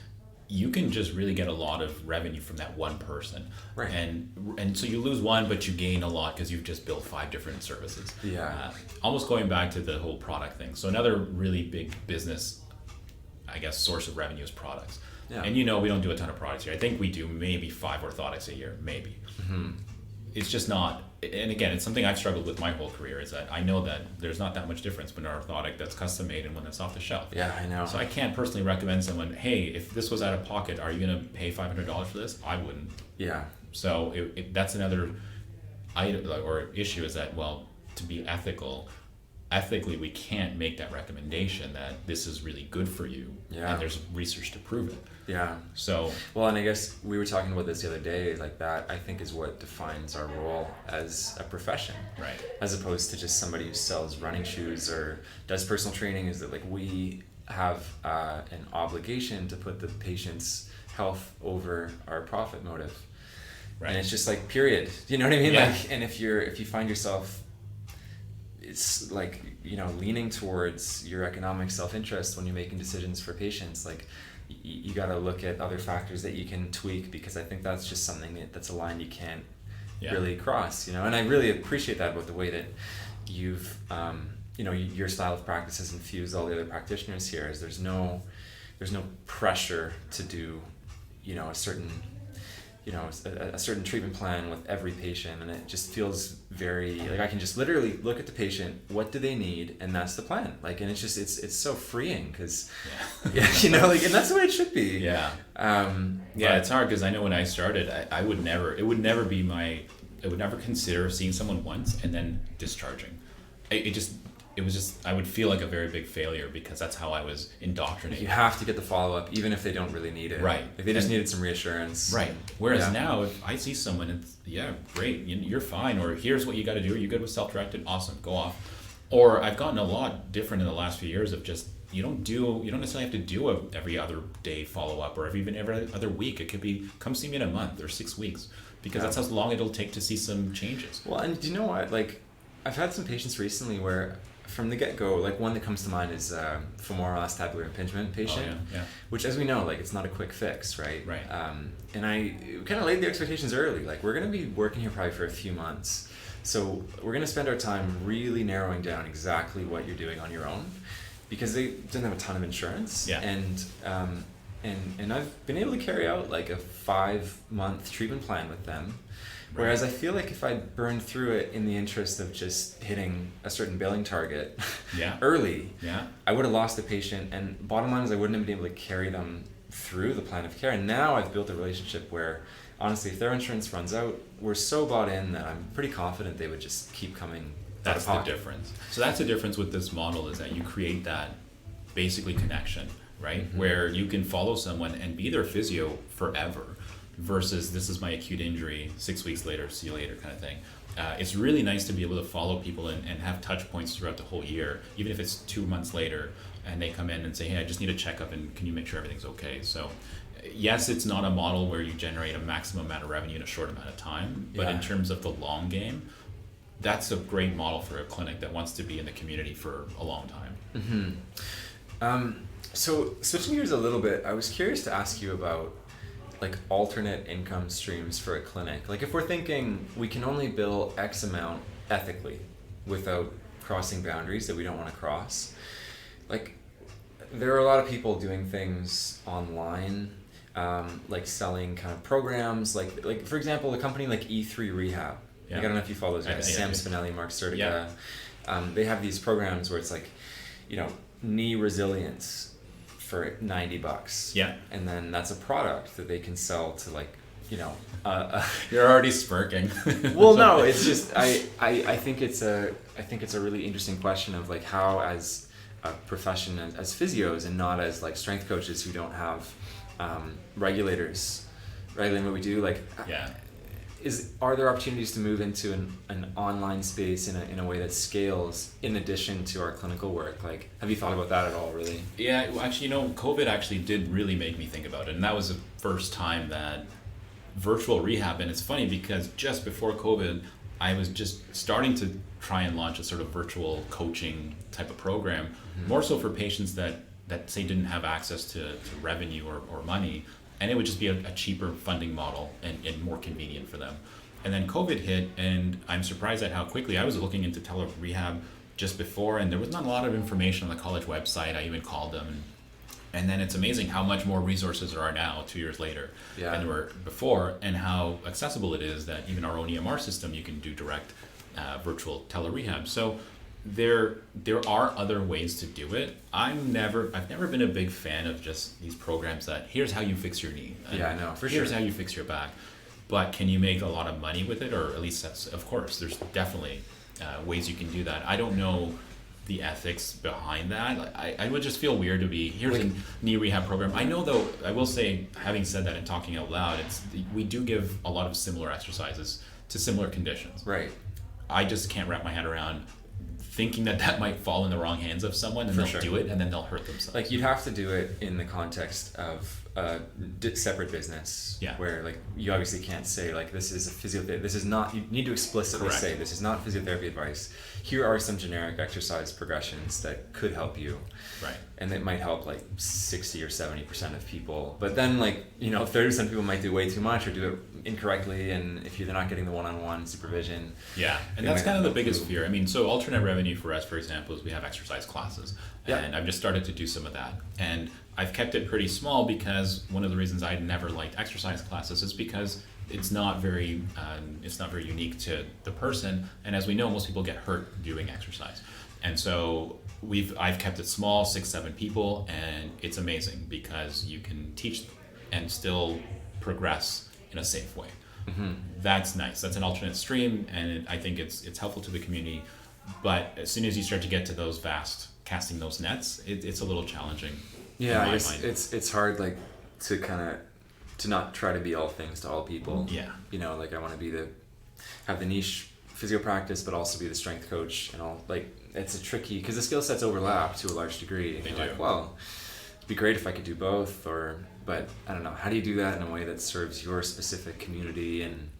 you can just really get a lot of revenue from that one person. Right. And so you lose one, but you gain a lot because you've just built 5 different services. Yeah. Almost going back to the whole product thing. So another really big business, I guess, source of revenue is products. Yeah. And we don't do a ton of products here. I think we do maybe 5 orthotics a year, maybe. Mm-hmm. It's just not, and again, it's something I've struggled with my whole career, is that I know that there's not that much difference between an orthotic that's custom made and one that's off the shelf. Yeah, I know. So I can't personally recommend someone, hey, if this was out of pocket, are you going to pay $500 for this? I wouldn't. Yeah. So that's another item or issue, is that, well, to be ethically, we can't make that recommendation that this is really good for you. Yeah. And there's research to prove it. Yeah. So. Well, and I guess we were talking about this the other day, like that I think is what defines our role as a profession. Right. As opposed to just somebody who sells running shoes or does personal training, is that like we have an obligation to put the patient's health over our profit motive. Right. And it's just like, period. You know what I mean? Yeah. Like, and if you find yourself, it's like, leaning towards your economic self-interest when you're making decisions for patients, like you got to look at other factors that you can tweak, because I think that's just something that's a line you can't really cross, and I really appreciate that about the way that you've your style of practice has infused all the other practitioners here, is there's no pressure to do a certain a certain treatment plan with every patient, and it just feels very like I can just literally look at the patient, what do they need, and that's the plan. Like, and it's just it's so freeing, because and that's the way it should be. It's hard, because I know when I started, I would never consider seeing someone once and then discharging. It was just, I would feel like a very big failure, because that's how I was indoctrinated. You have to get the follow-up, even if they don't really need it. Right. If they just needed some reassurance. Right. Whereas now, if I see someone, it's, great, you're fine, or here's what you got to do. Are you good with self-directed? Awesome, go off. Or I've gotten a lot different in the last few years of just you don't necessarily have to do a every other day follow-up or even every other week. It could be come see me in a month or 6 weeks, because that's how long it'll take to see some changes. Well, and do you know what? Like, I've had some patients recently where from the get-go, like one that comes to mind is femoral acetabular impingement patient, which, as we know, like it's not a quick fix, right? Right. And I kind of laid the expectations early. Like, we're going to be working here probably for a few months. So we're going to spend our time really narrowing down exactly what you're doing on your own, because they didn't have a ton of insurance. Yeah. And I've been able to carry out like a 5-month treatment plan with them. Whereas I feel like if I burned through it in the interest of just hitting a certain billing target early, I would have lost the patient. And bottom line is I wouldn't have been able to carry them through the plan of care. And now I've built a relationship where, honestly, if their insurance runs out, we're so bought in that I'm pretty confident they would just keep coming. That's the difference. So that's the difference with this model, is that you create that basically connection, right? Mm-hmm. Where you can follow someone and be their physio forever, versus this is my acute injury, 6 weeks later, see you later kind of thing. It's really nice to be able to follow people and have touch points throughout the whole year, even if it's 2 months later and they come in and say, hey, I just need a checkup and can you make sure everything's okay? So yes, it's not a model where you generate a maximum amount of revenue in a short amount of time, but in terms of the long game, that's a great model for a clinic that wants to be in the community for a long time. Mm-hmm. So switching gears a little bit, I was curious to ask you about like alternate income streams for a clinic. Like, if we're thinking we can only bill X amount ethically without crossing boundaries that we don't want to cross, like there are a lot of people doing things online, like selling kind of programs, like for example, a company like E3 Rehab. Like, I don't know if you follow those guys, Sam Spinelli, Mark Sertica. They have these programs where it's like, knee resilience for $90. Yeah. And then that's a product that they can sell to, like, You're already smirking. Well, no, it's just I think it's a really interesting question of like how, as a profession, as physios and not as like strength coaches who don't have regulators regulating what we do, like are there opportunities to move into an online space in a way that scales in addition to our clinical work? Like, have you thought about that at all, really? Yeah, actually, COVID actually did really make me think about it. And that was the first time that virtual rehab, and it's funny because just before COVID, I was just starting to try and launch a sort of virtual coaching type of program, more so for patients that say didn't have access to revenue or money. And it would just be a cheaper funding model and more convenient for them. And then COVID hit, and I'm surprised at how quickly I was looking into tele-rehab just before, and there was not a lot of information on the college website. I even called them. And then it's amazing how much more resources there are now, 2 years later, than there were before, and how accessible it is that even our own EMR system, you can do direct virtual tele-rehab. So there are other ways to do it. I've never been a big fan of just these programs that here's how you fix your knee. Here's how you fix your back. But can you make a lot of money with it? Or at least of course, there's definitely ways you can do that. I don't know the ethics behind that. Like, I would just feel weird to be, here's a knee rehab program. I know, though, I will say, having said that and talking out loud, we do give a lot of similar exercises to similar conditions. Right. I just can't wrap my head around thinking that might fall in the wrong hands of someone and they'll do it and then they'll hurt themselves. Like, you'd have to do it in the context of a separate business, where like you obviously can't say like this is a physiotherapy. This is not. You need to explicitly say this is not physiotherapy advice. Here are some generic exercise progressions that could help you, right? And it might help like 60 or 70% of people. But then 30% of people might do way too much or do it incorrectly, and if they're not getting the one-on-one supervision. Yeah, and that's kind of the biggest fear. I mean, so alternate revenue for us, for example, is we have exercise classes, and I've just started to do some of that, and I've kept it pretty small because one of the reasons I never liked exercise classes is because it's not very unique to the person, and as we know, most people get hurt doing exercise, and so I've kept it small, 6-7 people, and it's amazing because you can teach and still progress in a safe way. Mm-hmm. That's nice. That's an alternate stream, and I think it's helpful to the community. But as soon as you start to get to those casting those nets, it's a little challenging. Yeah, it's hard to not try to be all things to all people. Yeah. I want to have the niche physio practice, but also be the strength coach and all. Like, it's a tricky, because the skill sets overlap to a large degree. And you're like, well, it'd be great if I could do both, but I don't know. How do you do that in a way that serves your specific community? And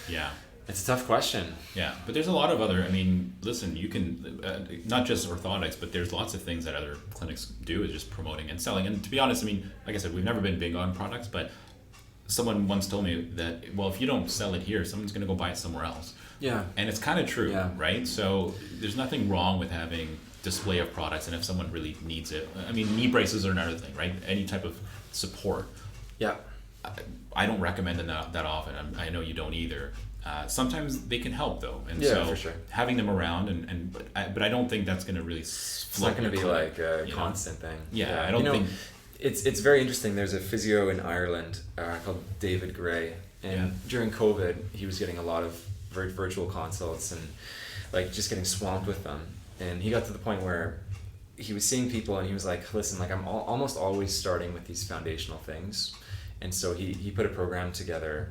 yeah, it's a tough question. Yeah, but there's a lot of other, I mean, listen, you can, not just orthotics, but there's lots of things that other clinics do, is just promoting and selling. And to be honest, I mean, like I said, we've never been big on products, but someone once told me that, well, if you don't sell it here, someone's going to go buy it somewhere else. Yeah. And it's kind of true, right? So there's nothing wrong with having display of products, and if someone really needs it. I mean, knee braces are another thing, right? Any type of support. Yeah. I don't recommend them that often. I know you don't either. Sometimes they can help though, and yeah, so for sure. having them around but I don't think that's going to really. It's not going to be like a constant thing. Yeah, I don't think. It's very interesting. There's a physio in Ireland called David Gray, and during COVID, he was getting a lot of virtual consults and like just getting swamped with them. And he got to the point where he was seeing people, and he was like, "Listen, like I'm almost always starting with these foundational things," and so he put a program together.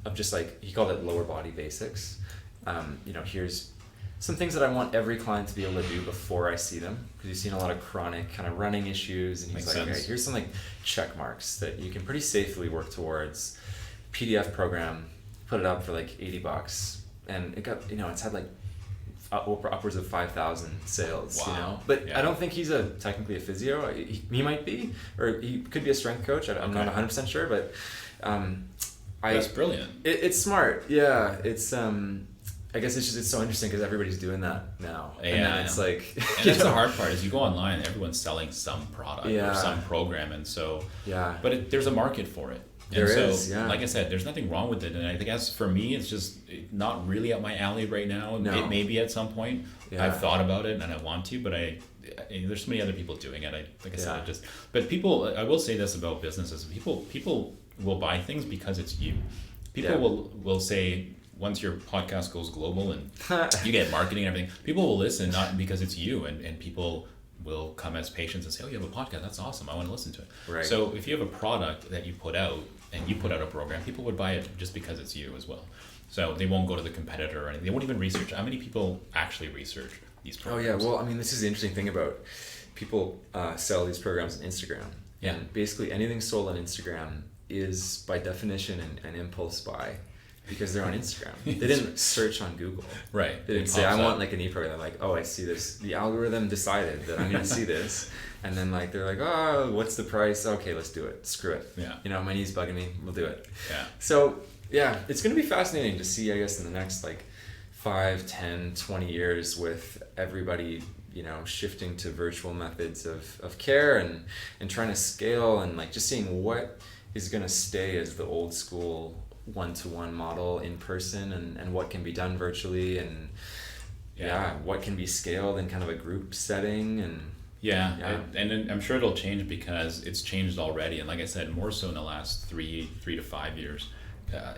Of just like, he called it lower body basics. Here's some things that I want every client to be able to do before I see them, because you've seen a lot of chronic kind of running issues, and he's like, okay, here's some like check marks that you can pretty safely work towards. PDF program, put it up for like $80, and it got, it's had like upwards of 5,000 sales. Wow. But I don't think he's technically a physio. He might be, or he could be a strength coach. I'm not 100% sure, but that's brilliant. It's smart. Yeah. It's I guess it's so interesting because everybody's doing that now. Yeah. And then it's like, and that's the hard part, is you go online, everyone's selling some product or some program, and so but there's a market for it. And there is. Like I said, there's nothing wrong with it, and I guess for me, it's just not really up my alley right now. No. It may be at some point. I've thought about it and I want to, but there's so many other people doing it. But people, I will say this about businesses: people will buy things because it's you. People will say, once your podcast goes global and you get marketing and everything, people will listen not because it's you, and people will come as patients and say, oh, you have a podcast, that's awesome, I want to listen to it. Right. So if you have a product that you put out and you put out a program, people would buy it just because it's you as well. So they won't go to the competitor or anything. They won't even research. How many people actually research these programs? Oh yeah, well, I mean, this is the interesting thing about people sell these programs on Instagram. Yeah. And basically anything sold on Instagram is by definition an impulse buy, because they're on Instagram. They didn't search on Google. Right. They didn't say, I want like a knee program. They're like, oh, I see this. The algorithm decided that I'm going to see this. And then like, they're like, oh, what's the price? Okay, let's do it. Screw it. Yeah. My knee's bugging me. We'll do it. Yeah. So yeah, it's going to be fascinating to see, I guess, in the next like 5, 10, 20 years with everybody, shifting to virtual methods of care and trying to scale, and like just seeing what is going to stay as the old school one-to-one model in person, and what can be done virtually, and what can be scaled in kind of a group setting. And and I'm sure it'll change, because it's changed already, and like I said, more so in the last 3 to 5 years.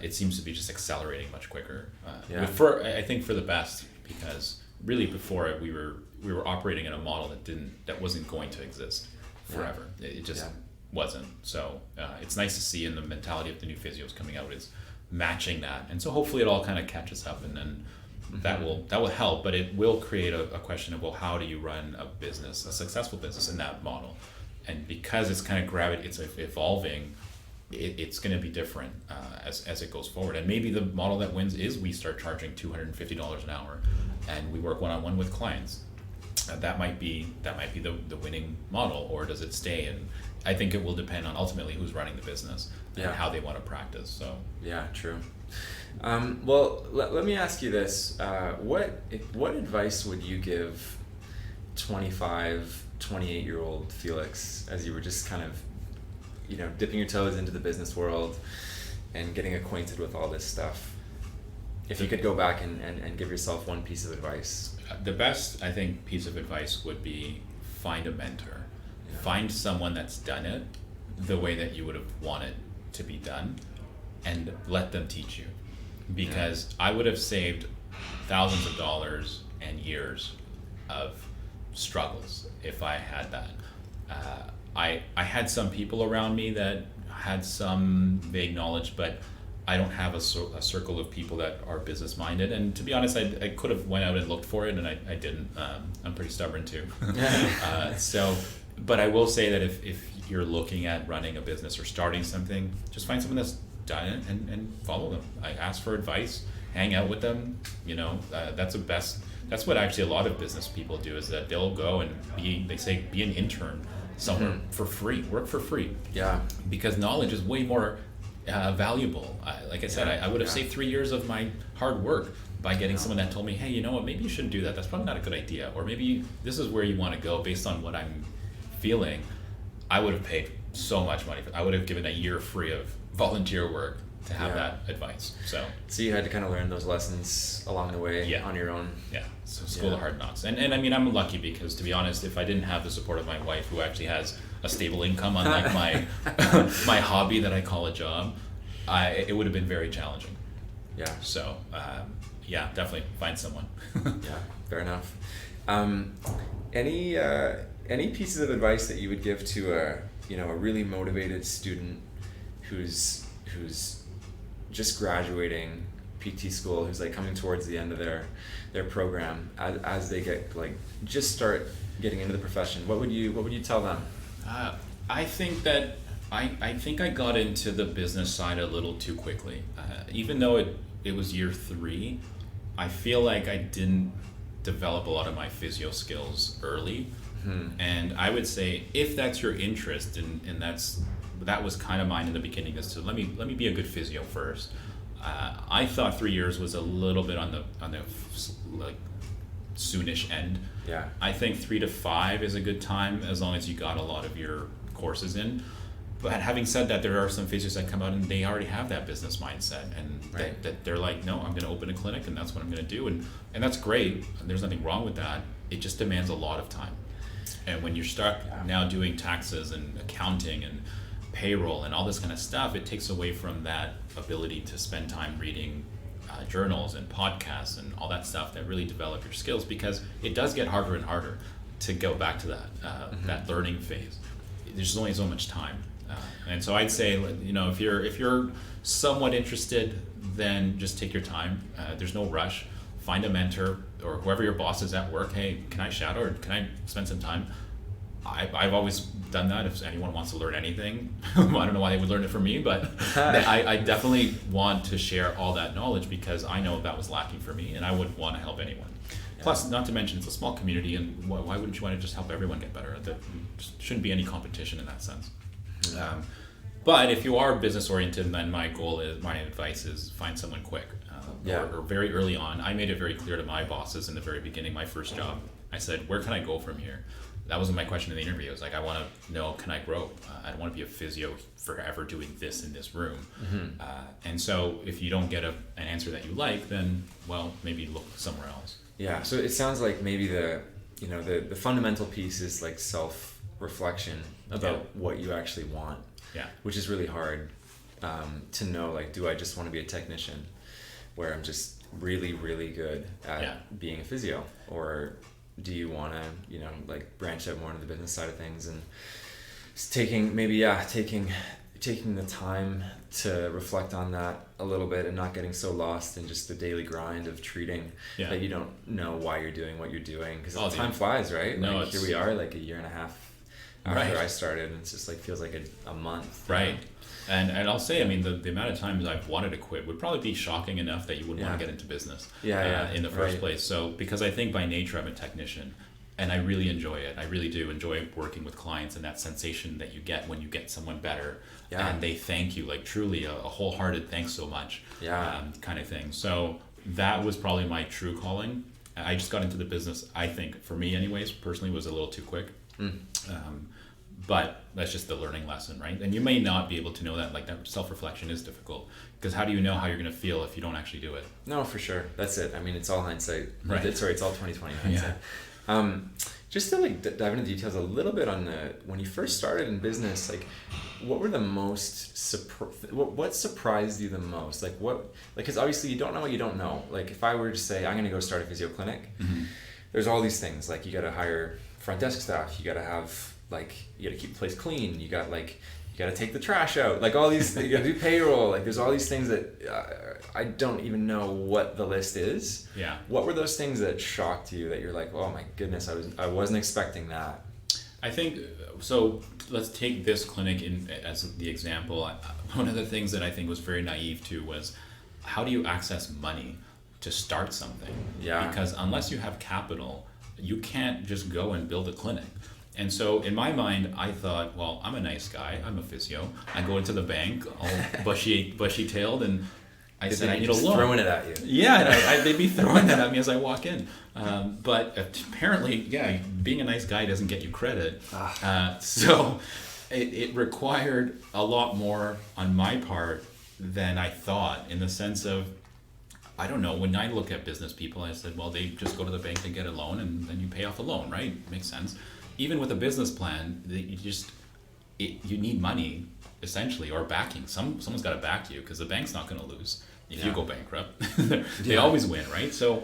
It seems to be just accelerating much quicker. I think for the best, because really before we were operating in a model that wasn't going to exist forever. It just wasn't. So it's nice to see, in the mentality of the new physios coming out is matching that, and so hopefully it all kind of catches up, and then that will help. But it will create a question of, well, how do you run a successful business in that model? And because it's kind of it's evolving, it's going to be different as it goes forward. And maybe the model that wins is we start charging $250 an hour, and we work one-on-one with clients. That might be the winning model, or does it stay? And I think it will depend on ultimately who's running the business and how they want to practice. So true. Well, let me ask you this: what advice would you give 25, 28-year-old Felix, as you were just kind of dipping your toes into the business world and getting acquainted with all this stuff? If you could go back and give yourself one piece of advice. The best, I think, piece of advice would be find a mentor. Yeah. Find someone that's done it the way that you would have wanted to be done, and let them teach you. Because I would have saved thousands of dollars and years of struggles if I had that. I had some people around me that had some vague knowledge, but I don't have a circle of people that are business minded, and to be honest, I could have went out and looked for it, and I didn't. I'm pretty stubborn too. But I will say that if you're looking at running a business or starting something, just find someone that's done it and follow them. I ask for advice, hang out with them. That's what actually a lot of business people do, is that they'll go and be an intern somewhere for free, work for free. Yeah. Because knowledge is way more valuable. Like I said, I would have saved 3 years of my hard work by getting someone that told me, hey, you know what, maybe you shouldn't do that. That's probably not a good idea. Or maybe this is where you want to go based on what I'm feeling. I would have paid so much money I would have given a year free of volunteer work to have that advice. So you had to kind of learn those lessons along the way on your own. Yeah. So school of hard knocks. And I mean, I'm lucky because, to be honest, if I didn't have the support of my wife, who actually has a stable income, unlike my my hobby that I call a job, it would have been very challenging. Yeah. So definitely find someone. Yeah, fair enough. Any pieces of advice that you would give to a really motivated student who's just graduating PT school, who's like coming towards the end of their program, as they get just start getting into the profession? What would you tell them? I think that I think I got into the business side a little too quickly. Even though it was year 3, I feel like I didn't develop a lot of my physio skills early. And I would say, if that's your interest, and that was kind of mine in the beginning, is to let me be a good physio first. I thought 3 years was a little bit on the like soonish end. Yeah. I think 3 to 5 is a good time, as long as you got a lot of your courses in. But having said that, there are some physios that come out and they already have that business mindset, and that they're like, no, I'm going to open a clinic and that's what I'm going to do, and that's great. And there's nothing wrong with that. It just demands a lot of time. And when you're stuck now doing taxes and accounting and payroll and all this kind of stuff, it takes away from that ability to spend time reading journals and podcasts and all that stuff that really develop your skills, because it does get harder and harder to go back to that that learning phase. There's only so much time, and so I'd say, if you're somewhat interested, then just take your time. There's no rush. Find a mentor or whoever your boss is at work. Hey, can I shadow, or can I spend some time? I've always done that. If anyone wants to learn anything, I don't know why they would learn it from me, but I definitely want to share all that knowledge, because I know that was lacking for me, and I would want to help anyone. Yeah. Plus, not to mention, it's a small community, and why wouldn't you want to just help everyone get better? There shouldn't be any competition in that sense. But if you are business oriented, then my advice is find someone quick. Or very early on. I made it very clear to my bosses in the very beginning, my first job. I said, where can I go from here? That wasn't my question in the interview. It was like, I want to know, can I grow? I don't want to be a physio forever doing this in this room. And so if you don't get an answer that you like, then, well, maybe look somewhere else. Yeah, so it sounds like maybe the fundamental piece is like self-reflection about what you actually want, which is really hard to know. Like, do I just want to be a technician where I'm just really, really good at being a physio? Or do you want to, branch out more into the business side of things, and taking the time to reflect on that a little bit, and not getting so lost in just the daily grind of treating that you don't know why you're doing what you're doing, because time flies, right? No, here we are, like a year and a half after I started, and it's just feels like a month. Right. And I'll say, I mean, the amount of times I've wanted to quit would probably be shocking enough that you wouldn't want to get into business in the first place. So, because I think by nature I'm a technician, and I really enjoy it. I really do enjoy working with clients, and that sensation that you get when you get someone better, and they thank you, like truly a wholehearted thanks so much kind of thing. So that was probably my true calling. I just got into the business, I think, for me anyways, personally, was a little too quick. But that's just the learning lesson, right? And you may not be able to know that. Like, that self-reflection is difficult, because how do you know how you're going to feel if you don't actually do it? No, for sure. That's it. I mean, it's all hindsight. Right. It's all 2020 hindsight. Just to dive into details a little bit on when you first started in business, what were the most what surprised you the most? Because obviously you don't know what you don't know. Like, if I were to say I'm going to go start a physio clinic, there's all these things. Like, you got to hire front desk staff. You got to have you got to keep the place clean. You got you got to take the trash out, like all these, you got to do payroll, like there's all these things that I don't even know what the list is. Yeah. What were those things that shocked you that you're like, oh my goodness, I wasn't expecting that? I think, so let's take this clinic as the example. One of the things that I think was very naive too was, how do you access money to start something? Yeah. Because unless you have capital, you can't just go and build a clinic. And so in my mind, I thought, well, I'm a nice guy. I'm a physio. I go into the bank, all bushy-tailed, and I said, I need a loan. Throwing it at you. Yeah, and they'd be throwing that at me as I walk in. But apparently, yeah, being a nice guy doesn't get you credit. So it required a lot more on my part than I thought, in the sense of, I don't know, when I look at business people, I said, well, they just go to the bank and get a loan, and then you pay off the loan, right? Makes sense. Even with a business plan, you need money, essentially, or backing. Someone's got to back you, because the bank's not going to lose if you go bankrupt. They always win, right? So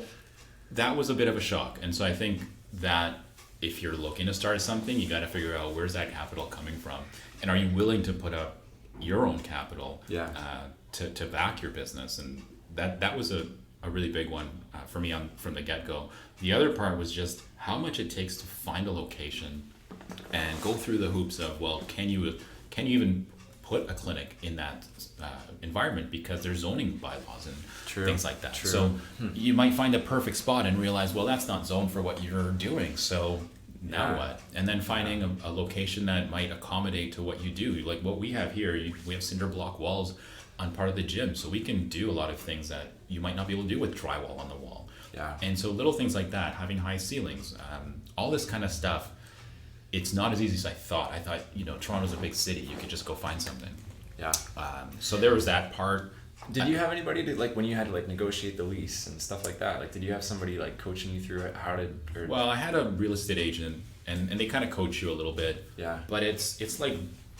that was a bit of a shock. And so I think that if you're looking to start something, you got to figure out, where's that capital coming from, and are you willing to put up your own capital to back your business? And that was a really big one for me from the get-go. The other part was just how much it takes to find a location and go through the hoops of, well, can you even put a clinic in that environment, because there's zoning bylaws and things like that. So you might find a perfect spot and realize, well, that's not zoned for what you're doing, so now what? And then finding a location that might accommodate to what you do. Like what we have here, we have cinder block walls on part of the gym, so we can do a lot of things that you might not be able to do with drywall on the wall. Yeah. And so little things like that, having high ceilings, all this kind of stuff, it's not as easy as I thought. I thought, Toronto's a big city, you could just go find something. Yeah. So there was that part. Did you have anybody to, like, when you had to, like, negotiate the lease and stuff like that? Like, did you have somebody, like, coaching you through it? Well, I had a real estate agent, and they kind of coach you a little bit. Yeah. But it's like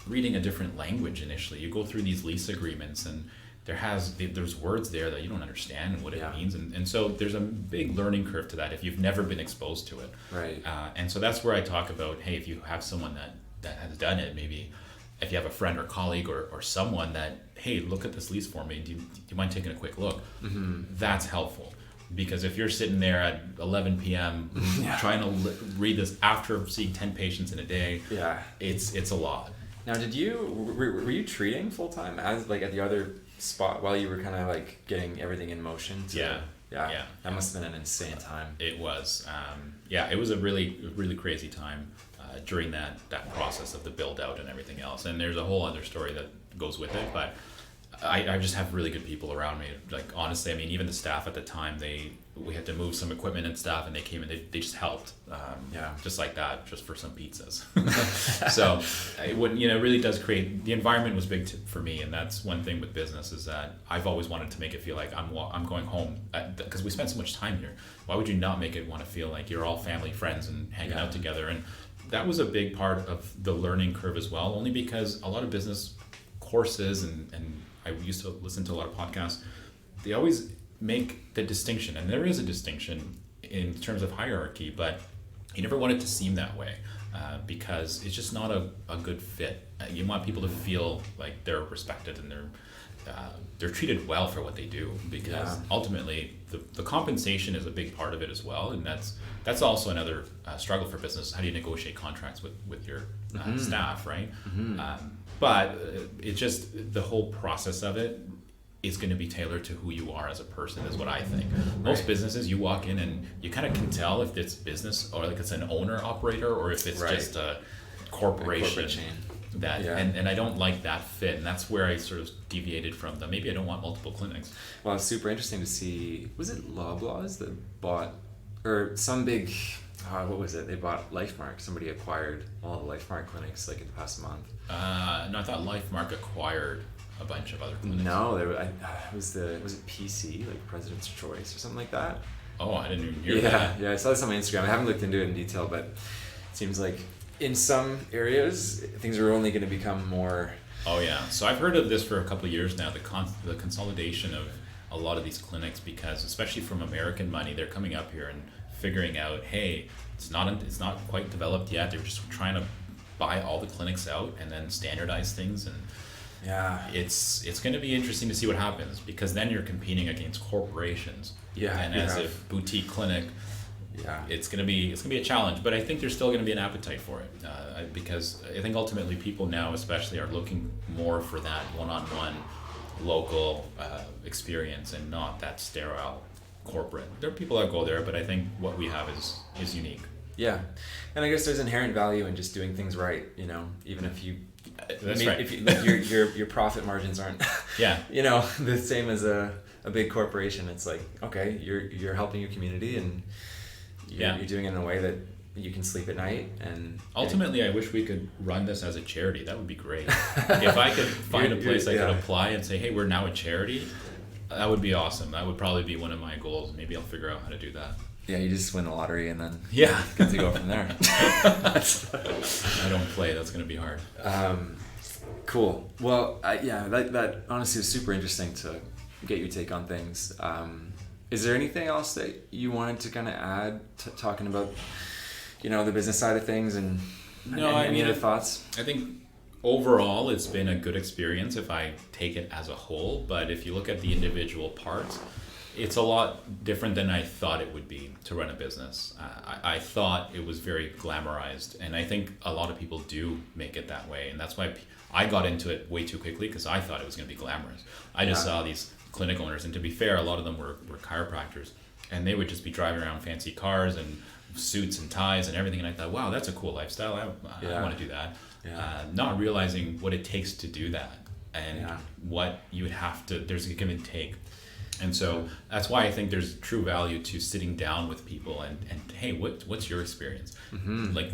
reading a different language initially. You go through these lease agreements, and there's words there that you don't understand what it means, and so there's a big learning curve to that if you've never been exposed to it. Right. And so that's where I talk about, hey, if you have someone that has done it, maybe if you have a friend or colleague or someone that, hey, look at this lease for me, do you mind taking a quick look? Mm-hmm. That's helpful, because if you're sitting there at 11 p.m. trying to read this after seeing 10 patients in a day, it's a lot. Now, were you treating full time as, like, at the other spot while you were kind of, like, getting everything in motion? Yeah. That must have been an insane time. It was. It was a really, really crazy time during that process of the build out and everything else. And there's a whole other story that goes with it, but I just have really good people around me. Like, honestly, I mean, even the staff at the time, we had to move some equipment and stuff, and they came and they just helped. Just like that, just for some pizzas. So it really does create, the environment was big for me, and that's one thing with business, is that I've always wanted to make it feel like I'm going home, because we spent so much time here. Why would you not make it want to feel like you're all family, friends, and hanging out together? And that was a big part of the learning curve as well, only because a lot of business courses, and I used to listen to a lot of podcasts, they always make the distinction, and there is a distinction in terms of hierarchy, but you never want it to seem that way, because it's just not a good fit. You want people to feel like they're respected and they're treated well for what they do, because ultimately the compensation is a big part of it as well, and that's also another struggle for business. How do you negotiate contracts with your staff, right? Mm-hmm. But it's just the whole process of it is going to be tailored to who you are as a person, is what I think. Most businesses, you walk in and you kind of can tell if it's business, or like it's an owner operator, or if it's just a corporation. A corporate chain. And I don't like that fit, and that's where I sort of deviated from the, maybe I don't want multiple clinics. Well, it's super interesting to see, was it Loblaws that bought, or some big, what was it? They bought LifeMark. Somebody acquired all the LifeMark clinics, like, in the past month. No, I thought LifeMark acquired a bunch of other clinics. No, was it PC, like President's Choice or something like that? Oh, I didn't even hear that. Yeah, I saw this on my Instagram. I haven't looked into it in detail, but it seems like in some areas things are only going to become more. Oh yeah, so I've heard of this for a couple of years now. The consolidation of a lot of these clinics, because especially from American money, they're coming up here and figuring out, hey, it's not quite developed yet. They're just trying to buy all the clinics out and then standardize things, and Yeah. it's going to be interesting to see what happens, because then you're competing against corporations. Yeah, and you as have- a boutique clinic, Yeah. it's going to be a challenge, but I think there's still going to be an appetite for it, because I think ultimately people now especially are looking more for that one-on-one local experience, and not that sterile corporate. There are people that go there, but I think what we have is unique. Yeah, and I guess there's inherent value in just doing things right. Even if you, That's right. if you, like your profit margins aren't, Yeah. the same as a big corporation. It's like, okay, you're helping your community, and you're doing it in a way that you can sleep at night. And Ultimately, I wish we could run this as a charity. That would be great. If I could find a place I could apply and say, hey, we're now a charity, that would be awesome. That would probably be one of my goals. Maybe I'll figure out how to do that. Yeah, you just win the lottery and then Yeah. get to go from there. I don't play. That's going to be hard. Cool. Well, that honestly is super interesting to get your take on things. Is there anything else that you wanted to kind of add to talking about, the business side of things, and any other thoughts? I think overall it's been a good experience if I take it as a whole, but if you look at the individual parts, it's a lot different than I thought it would be to run a business. I thought it was very glamorized, and I think a lot of people do make it that way, and that's why I got into it way too quickly, because I thought it was going to be glamorous. I just saw these clinic owners, and to be fair, a lot of them were chiropractors, and they would just be driving around fancy cars and suits and ties and everything, and I thought, wow, that's a cool lifestyle. I want to do that. Not realizing what it takes to do that, and what you would have to, there's a give and take. And so that's why I think there's true value to sitting down with people and hey, what's your experience? Mm-hmm. Like,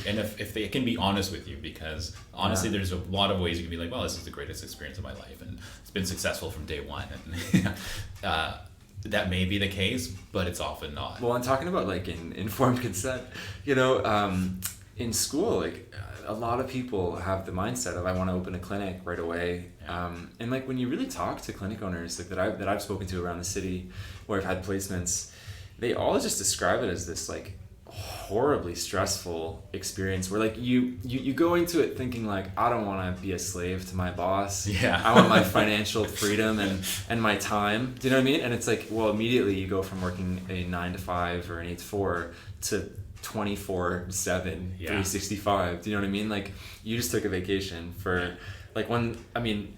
and if they can be honest with you, because honestly, there's a lot of ways you can be like, well, this is the greatest experience of my life, and it's been successful from day one. And that may be the case, but it's often not. Well, I'm talking about like informed consent, in school, like a lot of people have the mindset of, I want to open a clinic right away. And like when you really talk to clinic owners like that I've spoken to around the city, where I've had placements, they all just describe it as this like horribly stressful experience, where like you go into it thinking like, I don't want to be a slave to my boss. I want my financial freedom and my time. Do you know what I mean? And it's like, well, immediately you go from working a 9 to 5 or an 8 to 4 to 24/7, 365. Do you know what I mean? Like, you just took a vacation for like when, I mean,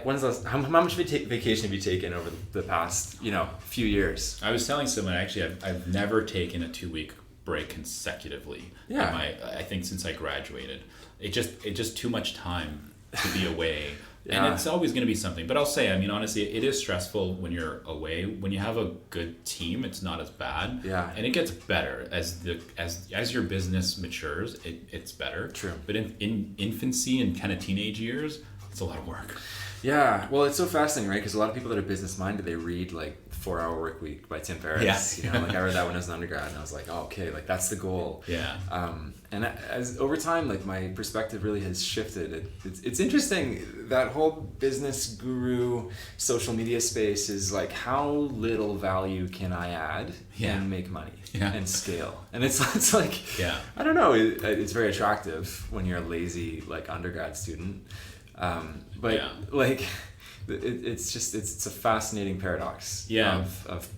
when's the last, how much vacation have you taken over the past, few years? I was telling someone, actually, I've never taken a 2-week break consecutively. I think since I graduated, it just too much time to be away. And it's always going to be something. But I'll say, I mean, honestly, it is stressful when you're away. When you have a good team, it's not as bad. And it gets better as your business matures. It's better. True. But in infancy and kind of teenage years, it's a lot of work. Yeah. Well, it's so fascinating, right? Because a lot of people that are business minded, they read like 4-Hour Work Week by Tim Ferriss. Like I read that when I was an undergrad, and I was like, oh, okay, like that's the goal. And as over time, like my perspective really has shifted. It's interesting, that whole business guru social media space is like, how little value can I add and make money and scale? And it's like, I don't know, it's very attractive when you're a lazy like undergrad student, but like it's a fascinating paradox of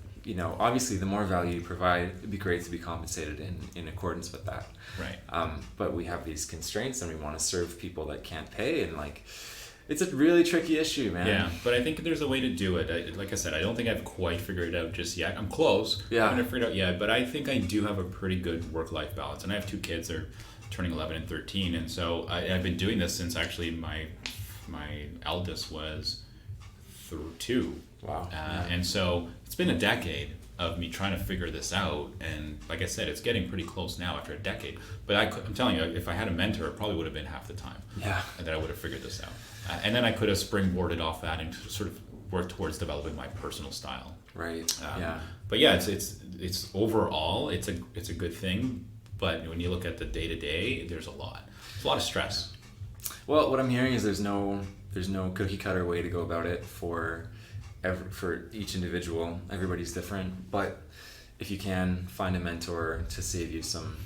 obviously the more value you provide, it'd be great to be compensated in accordance with that. But we have these constraints, and we want to serve people that can't pay, and like it's a really tricky issue, man. But I think there's a way to do it. Like I said, I don't think I've quite figured it out just yet. I'm close. I haven't figured it out yet, but I think I do have a pretty good work-life balance. And I have 2 kids. They're turning 11 and 13, and so I've been doing this since actually my eldest was 2. Wow. And so it's been a decade of me trying to figure this out, and like I said, it's getting pretty close now after a decade. But I'm telling you, if I had a mentor, it probably would have been half the time that I would have figured this out. And then I could have springboarded off that and sort of worked towards developing my personal style. But it's overall it's a good thing. But when you look at the day-to-day, there's a lot of stress. Well, what I'm hearing is there's no cookie cutter way to go about it for each individual. Everybody's different, but if you can find a mentor to save you some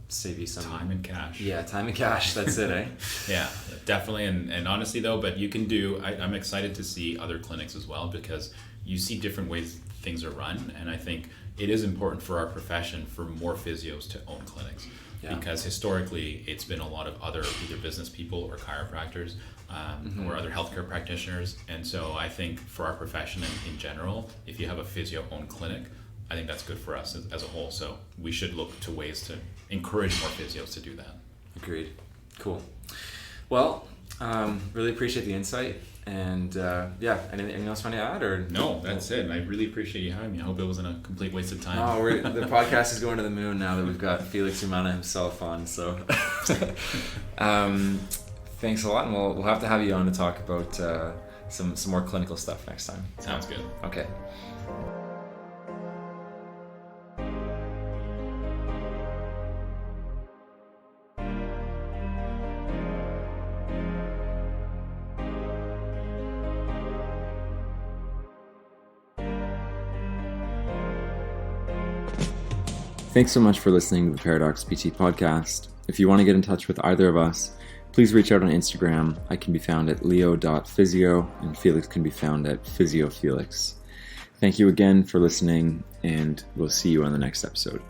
save you some time and cash. Yeah, time and cash. That's it, eh? Yeah, definitely. And honestly though, but you can I'm excited to see other clinics as well, because you see different ways things are run. And I think it is important for our profession for more physios to own clinics. Yeah. Because historically it's been a lot of other either business people or chiropractors or other healthcare practitioners. And so I think for our profession in general, if you have a physio owned clinic, I think that's good for us as a whole. So we should look to ways to encourage more physios to do that. Agreed. Cool. Well, really appreciate the insight. And anything else you want to add? Or no, that's it. I really appreciate you having me. I hope it wasn't a complete waste of time. Oh, the podcast is going to the moon now that we've got Felix Umana himself on. So thanks a lot, and we'll have to have you on to talk about some more clinical stuff next time. Sounds good. Okay. Thanks so much for listening to the Paradox PT podcast. If you want to get in touch with either of us, please reach out on Instagram. I can be found at leo.physio, and Felix can be found at physiofelix. Thank you again for listening, and we'll see you on the next episode.